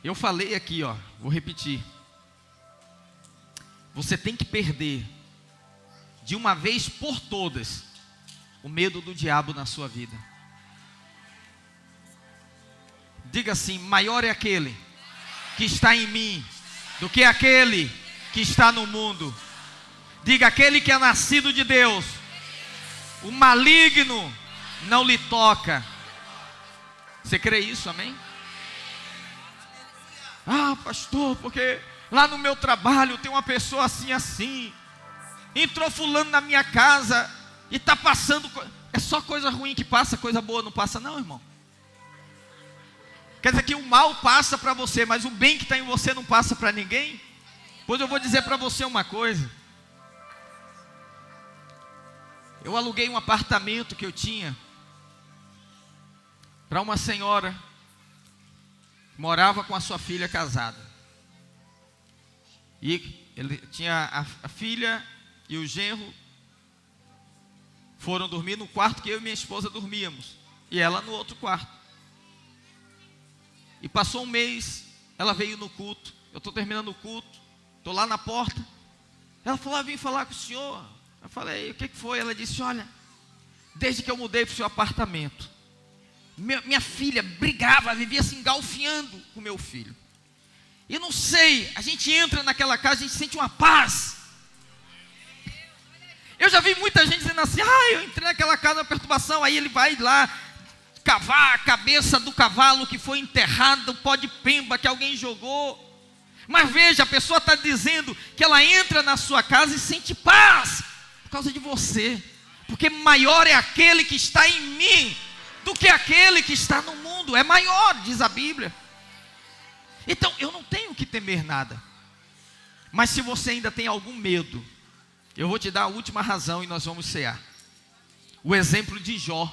Eu falei aqui, vou repetir. Você tem que perder, de uma vez por todas, o medo do diabo na sua vida. Diga assim, maior é aquele que está em mim do que aquele que está no mundo. Diga, aquele que é nascido de Deus, o maligno não lhe toca. Você crê isso, amém? Pastor, porque lá no meu trabalho tem uma pessoa assim, entrou fulano na minha casa e está passando, é só coisa ruim que passa, coisa boa não passa não, irmão. Quer dizer que o mal passa para você, mas o bem que está em você não passa para ninguém? Pois eu vou dizer para você uma coisa. Eu aluguei um apartamento que eu tinha para uma senhora que morava com a sua filha casada. E ele tinha a filha e o genro foram dormir no quarto que eu e minha esposa dormíamos, e ela no outro quarto. E passou um mês, ela veio no culto, eu estou terminando o culto, estou lá na porta, ela falou, vim falar com o senhor. Eu falei, o que foi? Ela disse, olha, desde que eu mudei para o seu apartamento, minha filha brigava, vivia se engalfinhando com meu filho. E não sei, a gente entra naquela casa, a gente sente uma paz. Eu já vi muita gente dizendo assim, eu entrei naquela casa da perturbação, aí ele vai lá cavar a cabeça do cavalo que foi enterrado, o pó de pemba que alguém jogou. Mas veja, a pessoa está dizendo que ela entra na sua casa e sente paz, por causa de você. Porque maior é aquele que está em mim, do que aquele que está no mundo. É maior, diz a Bíblia. Então, eu não tenho que temer nada. Mas se você ainda tem algum medo, eu vou te dar a última razão e nós vamos cear. O exemplo de Jó.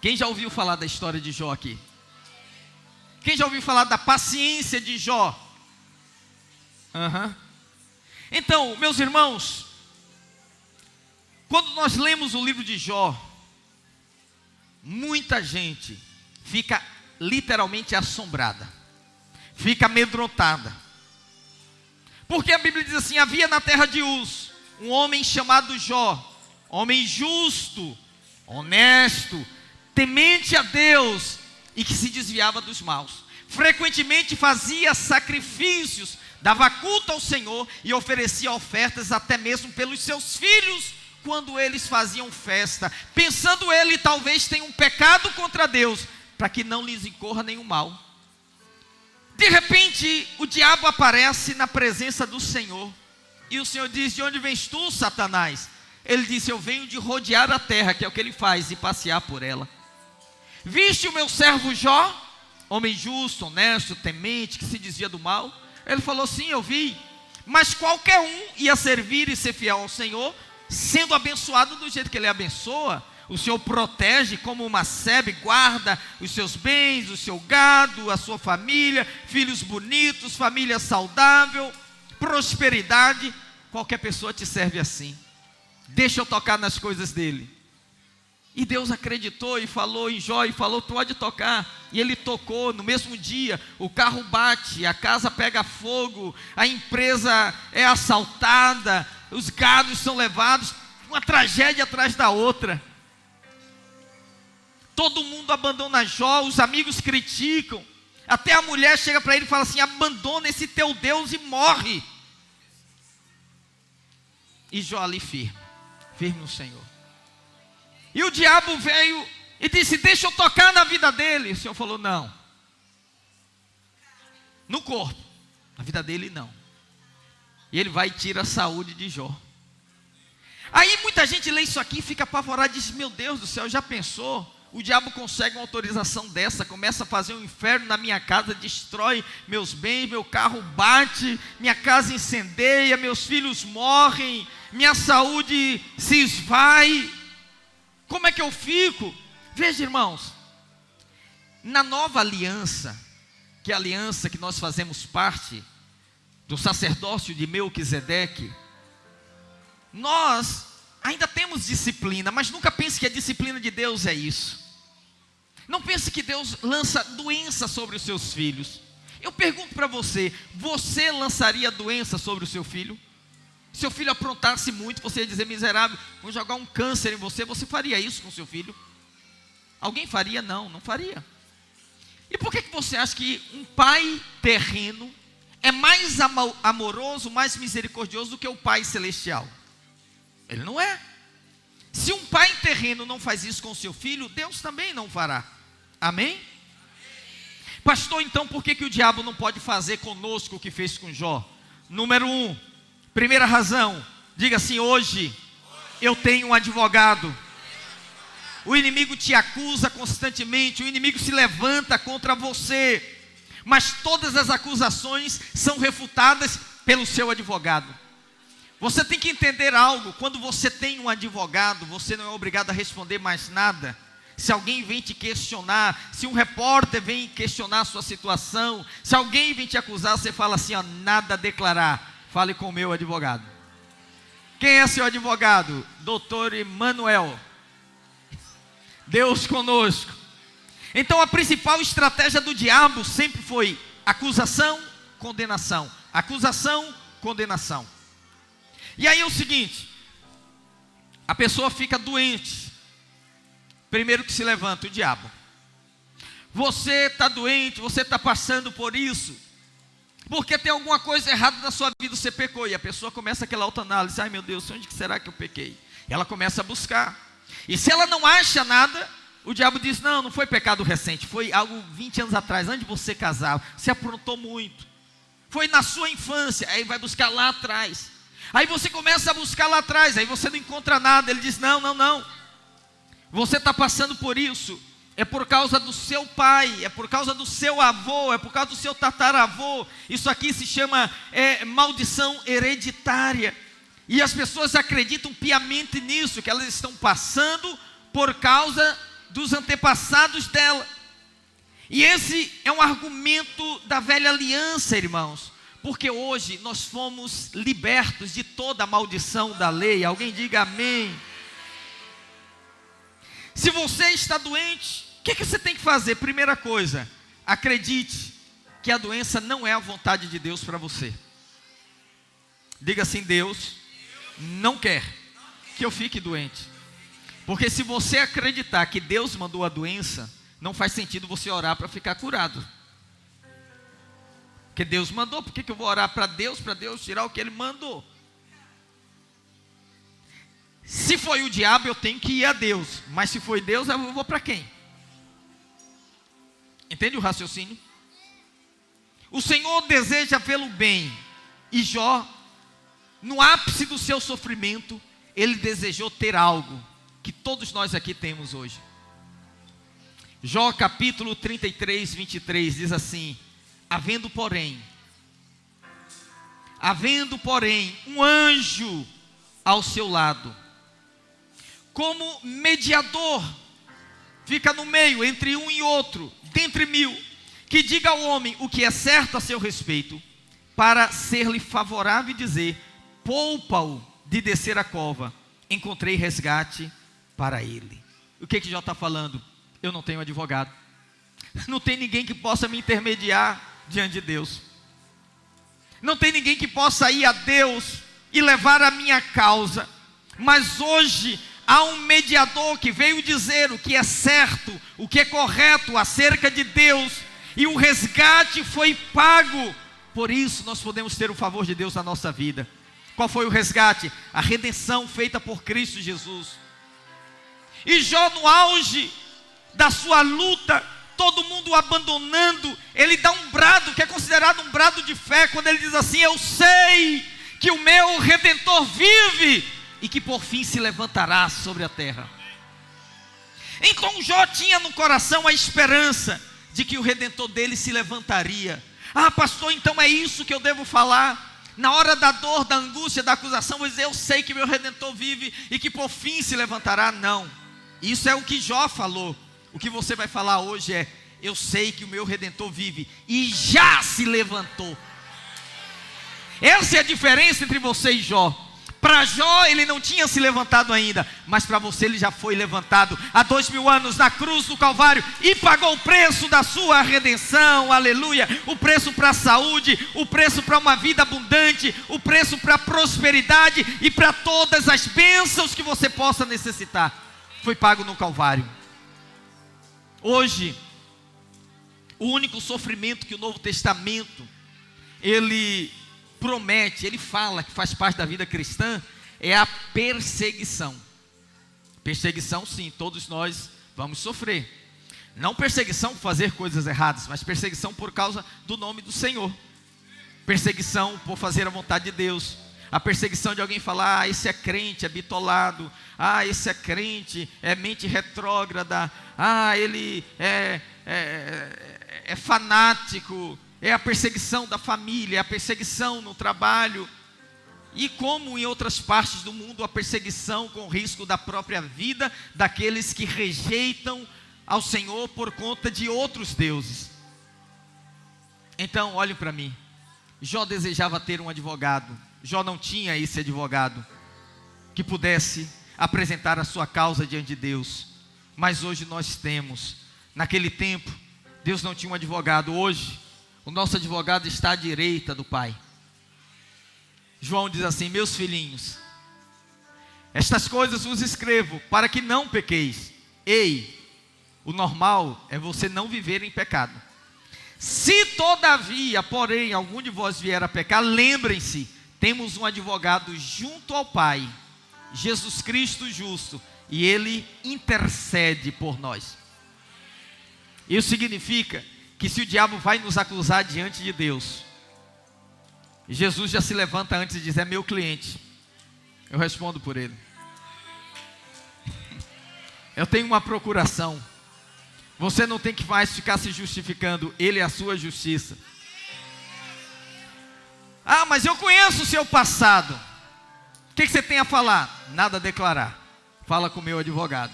Quem já ouviu falar da história de Jó aqui? Quem já ouviu falar da paciência de Jó? Então, meus irmãos, quando nós lemos o livro de Jó, muita gente fica literalmente assombrada, fica amedrontada, porque a Bíblia diz assim, havia na terra de Uz, um homem chamado Jó, homem justo, honesto, temente a Deus, e que se desviava dos maus, frequentemente fazia sacrifícios, dava culto ao Senhor, e oferecia ofertas até mesmo pelos seus filhos, quando eles faziam festa, pensando ele talvez tenha um pecado contra Deus, para que não lhes incorra nenhum mal. De repente, o diabo aparece na presença do Senhor, e o Senhor diz, de onde vens tu, Satanás? Ele disse, eu venho de rodear a terra, que é o que ele faz, e passear por ela. Viste o meu servo Jó, homem justo, honesto, temente, que se desvia do mal? Ele falou, sim, eu vi, mas qualquer um ia servir e ser fiel ao Senhor, sendo abençoado do jeito que ele abençoa. O Senhor protege como uma sebe, guarda os seus bens, o seu gado, a sua família, filhos bonitos, família saudável, prosperidade. Qualquer pessoa te serve assim. Deixa eu tocar nas coisas dele. E Deus acreditou e falou em Jó, e falou, pode tocar. E ele tocou, no mesmo dia, o carro bate, a casa pega fogo, a empresa é assaltada, os gados são levados, uma tragédia atrás da outra. Todo mundo abandona Jó, os amigos criticam, até a mulher chega para ele e fala assim, abandona esse teu Deus e morre. E Jó ali firme no Senhor. E o diabo veio e disse, deixa eu tocar na vida dele. O Senhor falou, não. No corpo, na vida dele não. E ele vai e tira a saúde de Jó. Aí muita gente lê isso aqui e fica apavorado e diz, meu Deus do céu, já pensou? O diabo consegue uma autorização dessa, começa a fazer um inferno na minha casa, destrói meus bens, meu carro bate, minha casa incendeia, meus filhos morrem, minha saúde se esvai. Como é que eu fico? Veja, irmãos, na nova aliança, que é a aliança que nós fazemos parte, do sacerdócio de Melquisedeque, nós ainda temos disciplina, mas nunca pense que a disciplina de Deus é isso. Não pense que Deus lança doença sobre os seus filhos. Eu pergunto para você, você lançaria doença sobre o seu filho? Seu filho aprontasse muito, você ia dizer, miserável, vou jogar um câncer em você, você faria isso com seu filho? Alguém faria? Não, não faria. E por que você acha que um pai terreno é mais amoroso, mais misericordioso do que o pai celestial? Ele não é. Se um pai terreno não faz isso com seu filho, Deus também não fará. Amém? Pastor, então por que o diabo não pode fazer conosco o que fez com Jó? Número 1, primeira razão, diga assim, hoje eu tenho um advogado. O inimigo te acusa constantemente, o inimigo se levanta contra você, mas todas as acusações são refutadas pelo seu advogado. Você tem que entender algo, quando você tem um advogado, você não é obrigado a responder mais nada. Se alguém vem te questionar, se um repórter vem questionar a sua situação, se alguém vem te acusar, você fala assim, ó, nada a declarar. Fale com o meu advogado. Quem é seu advogado? Doutor Emanuel. Deus conosco. Então a principal estratégia do diabo sempre foi acusação, condenação. Acusação, condenação. E aí é o seguinte, a pessoa fica doente. Primeiro que se levanta o diabo. Você está doente, você está passando por isso, porque tem alguma coisa errada na sua vida, você pecou. E a pessoa começa aquela autoanálise, ai meu Deus, onde será que eu pequei? E ela começa a buscar. E se ela não acha nada, o diabo diz, não foi pecado recente, foi algo 20 anos atrás, antes de você casar, você aprontou muito. Foi na sua infância, aí vai buscar lá atrás. Aí você começa a buscar lá atrás, aí você não encontra nada. Ele diz, não, você está passando por isso, é por causa do seu pai, é por causa do seu avô, é por causa do seu tataravô. Isso aqui se chama maldição hereditária. E as pessoas acreditam piamente nisso, que elas estão passando por causa dos antepassados dela. E esse é um argumento da velha aliança, irmãos, porque hoje nós fomos libertos de toda a maldição da lei. Alguém diga amém. Se você está doente, o que você tem que fazer? Primeira coisa, acredite que a doença não é a vontade de Deus para você. Diga assim, Deus não quer que eu fique doente. Porque se você acreditar que Deus mandou a doença, não faz sentido você orar para ficar curado. Porque Deus mandou, por que eu vou orar para Deus tirar o que Ele mandou? Se foi o diabo, eu tenho que ir a Deus. Mas se foi Deus, eu vou para quem? Entende o raciocínio? O Senhor deseja vê-lo bem. E Jó, no ápice do seu sofrimento, ele desejou ter algo que todos nós aqui temos hoje. Jó capítulo 33, 23 diz assim: havendo porém um anjo ao seu lado, como mediador, fica no meio entre um e outro, dentre mil, que diga ao homem o que é certo a seu respeito, para ser-lhe favorável e dizer: poupa-o de descer a cova, encontrei resgate para ele. O que Jó está falando? Eu não tenho advogado, não tem ninguém que possa me intermediar diante de Deus, não tem ninguém que possa ir a Deus e levar a minha causa, mas hoje há um mediador que veio dizer o que é certo, o que é correto acerca de Deus, e o resgate foi pago. Por isso nós podemos ter o favor de Deus na nossa vida. Qual foi o resgate? A redenção feita por Cristo Jesus. E Jó, no auge da sua luta, todo mundo o abandonando, ele dá um brado, que é considerado um brado de fé, quando ele diz assim: eu sei que o meu Redentor vive, e que por fim se levantará sobre a terra. Então Jó tinha no coração a esperança de que o Redentor dele se levantaria. Ah, pastor, então é isso que eu devo falar? Na hora da dor, da angústia, da acusação, vou dizer: eu sei que meu Redentor vive e que por fim se levantará. Não, isso é o que Jó falou. O que você vai falar hoje é: eu sei que o meu Redentor vive e já se levantou. Essa é a diferença entre você e Jó. Para Jó ele não tinha se levantado ainda, mas para você ele já foi levantado há 2000 anos na cruz do Calvário e pagou o preço da sua redenção, aleluia. O preço para a saúde, o preço para uma vida abundante, o preço para a prosperidade e para todas as bênçãos que você possa necessitar, foi pago no Calvário. Hoje, o único sofrimento que o Novo Testamento ele promete, ele fala que faz parte da vida cristã, é a perseguição. Perseguição, sim, todos nós vamos sofrer. Não perseguição por fazer coisas erradas, mas perseguição por causa do nome do Senhor. Perseguição por fazer a vontade de Deus. A perseguição de alguém falar: ah, esse é crente, é bitolado. Ah, esse é crente, é mente retrógrada. Ah, ele é fanático. É a perseguição da família, é a perseguição no trabalho. E como em outras partes do mundo, a perseguição com risco da própria vida daqueles que rejeitam ao Senhor por conta de outros deuses. Então, olhem para mim. Jó desejava ter um advogado. Jó não tinha esse advogado que pudesse apresentar a sua causa diante de Deus. Mas hoje nós temos. Naquele tempo, Deus não tinha um advogado. Hoje, o nosso advogado está à direita do Pai. João diz assim: meus filhinhos, estas coisas vos escrevo para que não pequeis. Ei, o normal é você não viver em pecado. Se todavia, porém, algum de vós vier a pecar, lembrem-se, temos um advogado junto ao Pai, Jesus Cristo justo, e Ele intercede por nós. Isso significa que se o diabo vai nos acusar diante de Deus, Jesus já se levanta antes e diz: é meu cliente, eu respondo por ele. Eu tenho uma procuração. Você não tem que mais ficar se justificando, ele é a sua justiça. Ah, mas eu conheço o seu passado. O que você tem a falar? Nada a declarar. Fala com o meu advogado.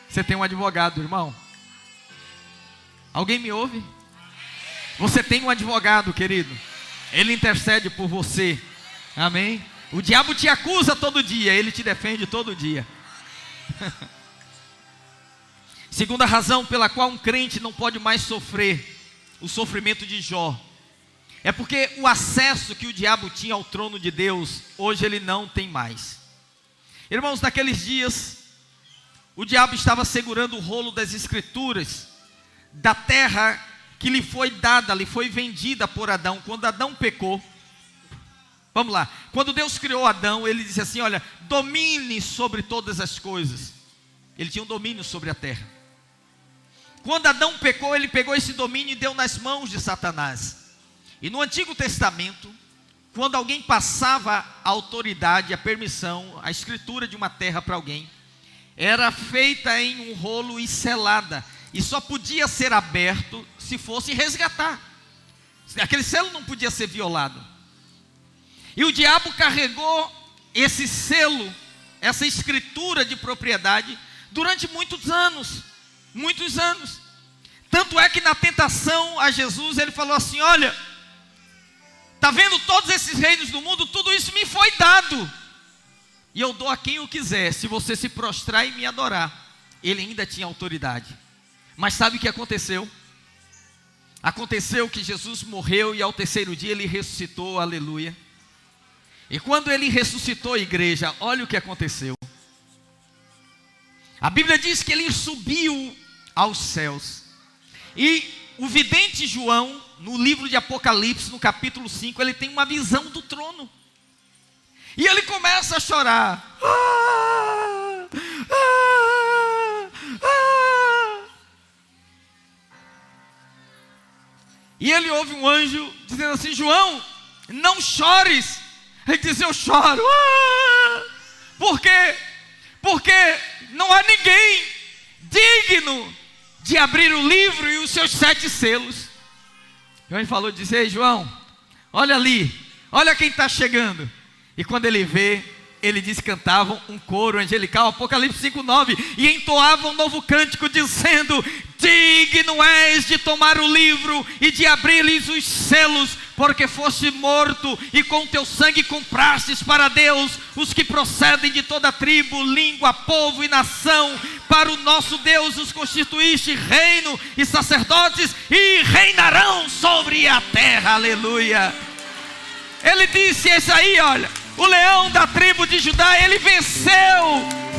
Você tem um advogado, irmão? Alguém me ouve? Você tem um advogado, querido. Ele intercede por você. Amém? O diabo te acusa todo dia, ele te defende todo dia. Segunda razão pela qual um crente não pode mais sofrer o sofrimento de Jó, é porque o acesso que o diabo tinha ao trono de Deus, hoje ele não tem mais. Irmãos, naqueles dias, o diabo estava segurando o rolo das escrituras, da terra que lhe foi dada, lhe foi vendida por Adão, quando Adão pecou. Vamos lá, quando Deus criou Adão, ele disse assim: olha, domine sobre todas as coisas. Ele tinha um domínio sobre a terra. Quando Adão pecou, ele pegou esse domínio e deu nas mãos de Satanás. E no Antigo Testamento, quando alguém passava a autoridade, a permissão, a escritura de uma terra para alguém, era feita em um rolo e selada, e só podia ser aberto se fosse resgatar. Aquele selo não podia ser violado. E o diabo carregou esse selo, essa escritura de propriedade, durante muitos anos. Muitos anos. Tanto é que na tentação a Jesus, ele falou assim: olha, está vendo todos esses reinos do mundo? Tudo isso me foi dado, e eu dou a quem eu quiser, se você se prostrar e me adorar. Ele ainda tinha autoridade. Mas sabe o que aconteceu? Aconteceu que Jesus morreu e ao terceiro dia ele ressuscitou, aleluia. E quando ele ressuscitou, igreja, olha o que aconteceu. A Bíblia diz que ele subiu aos céus. E o vidente João, no livro de Apocalipse, no capítulo 5, ele tem uma visão do trono. E ele começa a chorar. E ele ouve um anjo dizendo assim: João, não chores. Ele diz: eu choro. Por quê? Porque não há ninguém digno de abrir o livro e os seus 7 selos. E ele falou, disse: ei João, olha ali, olha quem está chegando. E quando ele vê, ele diz: cantavam um coro angelical, Apocalipse 5:9, e entoavam um novo cântico dizendo: digno és de tomar o livro e de abrir-lhes os selos, porque foste morto e com teu sangue comprastes para Deus os que procedem de toda tribo, língua, povo e nação. Para o nosso Deus os constituíste reino e sacerdotes, e reinarão sobre a terra, aleluia. Ele disse: esse aí, olha, o leão da tribo de Judá, ele venceu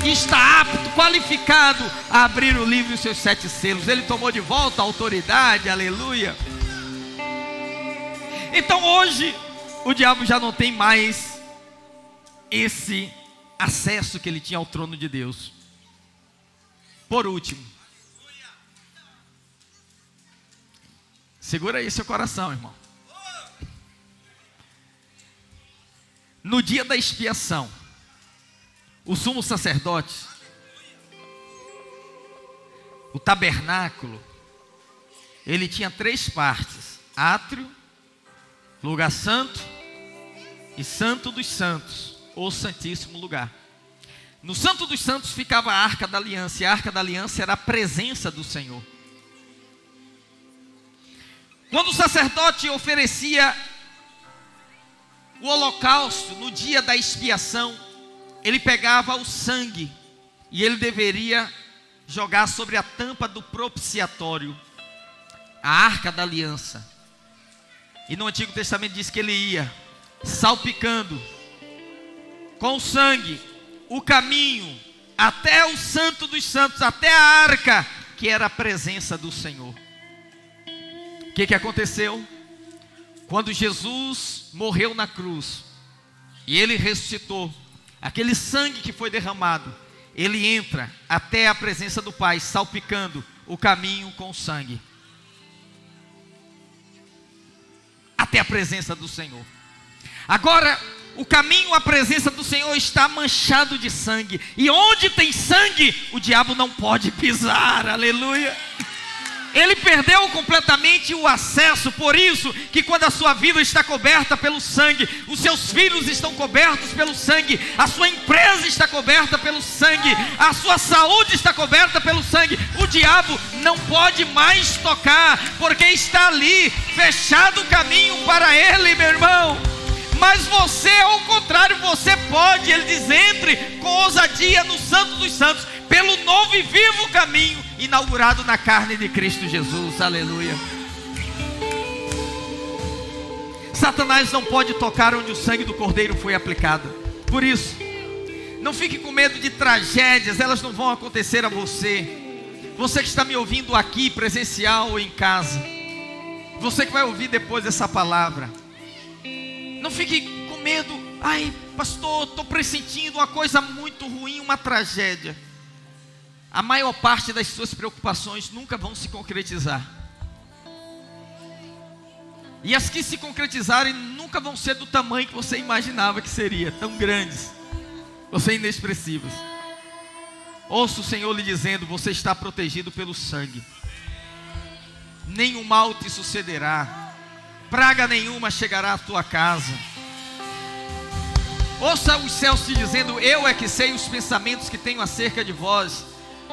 e está apto, qualificado a abrir o livro e os seus 7 selos. Ele tomou de volta a autoridade, aleluia. Então hoje o diabo já não tem mais esse acesso que ele tinha ao trono de Deus. Por último, segura aí seu coração, irmão. No dia da expiação, o sumo sacerdote, o tabernáculo, ele tinha 3 partes: átrio, lugar santo e santo dos santos, ou santíssimo lugar. No santo dos santos ficava a arca da aliança, e a arca da aliança era a presença do Senhor. Quando o sacerdote oferecia o holocausto no dia da expiação, ele pegava o sangue e ele deveria jogar sobre a tampa do propiciatório, a arca da aliança. E no Antigo Testamento diz que ele ia salpicando com o sangue o caminho até o Santo dos Santos, até a arca, que era a presença do Senhor. O que aconteceu? Quando Jesus morreu na cruz e ele ressuscitou, aquele sangue que foi derramado, ele entra até a presença do Pai, salpicando o caminho com o sangue, até a presença do Senhor. Agora, o caminho à presença do Senhor está manchado de sangue, e onde tem sangue, o diabo não pode pisar. Aleluia. Ele perdeu completamente o acesso. Por isso que quando a sua vida está coberta pelo sangue, os seus filhos estão cobertos pelo sangue, a sua empresa está coberta pelo sangue, a sua saúde está coberta pelo sangue, o diabo não pode mais tocar, porque está ali, fechado o caminho para ele, meu irmão. Mas você, ao contrário, você pode. Ele diz: entre com ousadia no Santo dos Santos, pelo novo e vivo caminho inaugurado na carne de Cristo Jesus. Aleluia. Satanás não pode tocar onde o sangue do Cordeiro foi aplicado. Por isso, não fique com medo de tragédias, elas não vão acontecer a você. Você que está me ouvindo aqui, presencial ou em casa, você que vai ouvir depois essa palavra, não fique com medo. Ai, pastor, estou pressentindo uma coisa muito ruim, uma tragédia. A maior parte das suas preocupações nunca vão se concretizar. E as que se concretizarem nunca vão ser do tamanho que você imaginava que seria. Tão grandes, vão ser inexpressivas. Ouça o Senhor lhe dizendo: você está protegido pelo sangue. Nenhum mal te sucederá, praga nenhuma chegará à tua casa. Ouça os céus te dizendo: eu é que sei os pensamentos que tenho acerca de vós,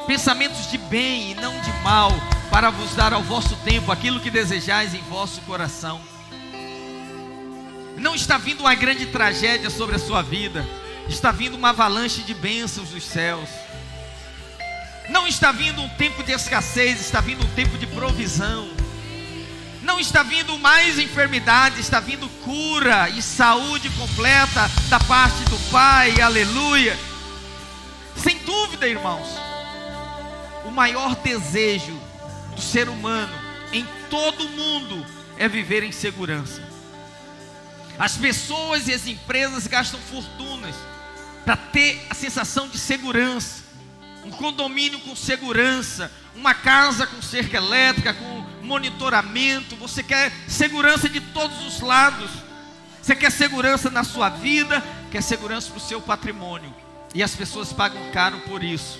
pensamentos de bem e não de mal, para vos dar ao vosso tempo aquilo que desejais em vosso coração. Não está vindo uma grande tragédia sobre a sua vida, está vindo uma avalanche de bênçãos dos céus. Não está vindo um tempo de escassez, está vindo um tempo de provisão. Não está vindo mais enfermidade, está vindo cura e saúde completa da parte do Pai. Aleluia. Sem dúvida, irmãos, o maior desejo do ser humano em todo o mundo é viver em segurança. As pessoas e as empresas gastam fortunas para ter a sensação de segurança. Um condomínio com segurança, uma casa com cerca elétrica, com monitoramento. Você quer segurança de todos os lados. Você quer segurança na sua vida, quer segurança para o seu patrimônio. E as pessoas pagam caro por isso.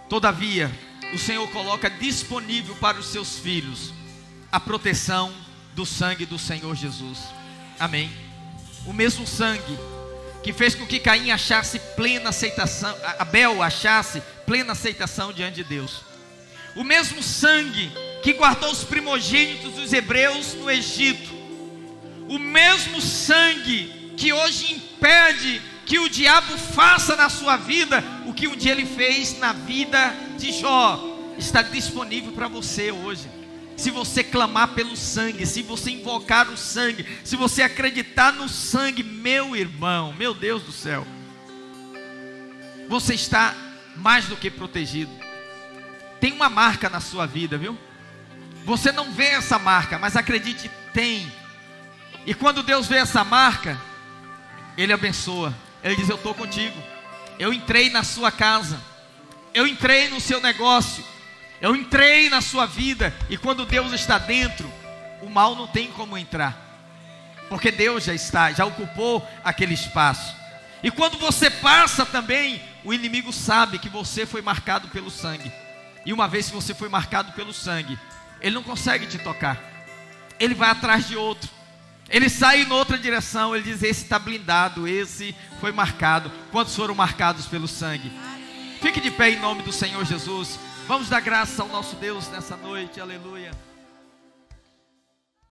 Todavia, o Senhor coloca disponível para os seus filhos a proteção do sangue do Senhor Jesus. Amém. O mesmo sangue que fez com que Caim achasse plena aceitação, Abel achasse plena aceitação diante de Deus. O mesmo sangue que guardou os primogênitos dos hebreus no Egito. O mesmo sangue que hoje impede que o diabo faça na sua vida o que um dia ele fez na vida de Jó, está disponível para você hoje. Se você clamar pelo sangue, se você invocar o sangue, se você acreditar no sangue, meu irmão, meu Deus do céu, você está mais do que protegido. Tem uma marca na sua vida, viu? Você não vê essa marca, mas acredite, tem. E quando Deus vê essa marca, Ele abençoa. Ele diz: eu estou contigo. Eu entrei na sua casa, eu entrei no seu negócio, eu entrei na sua vida. E quando Deus está dentro, o mal não tem como entrar, porque Deus já ocupou aquele espaço. E quando você passa também, o inimigo sabe que você foi marcado pelo sangue. E uma vez que você foi marcado pelo sangue, ele não consegue te tocar. Ele vai atrás de outro. Ele sai em outra direção. Ele diz: esse está blindado, esse foi marcado. Quantos foram marcados pelo sangue? Fique de pé em nome do Senhor Jesus. Vamos dar graça ao nosso Deus nessa noite. Aleluia.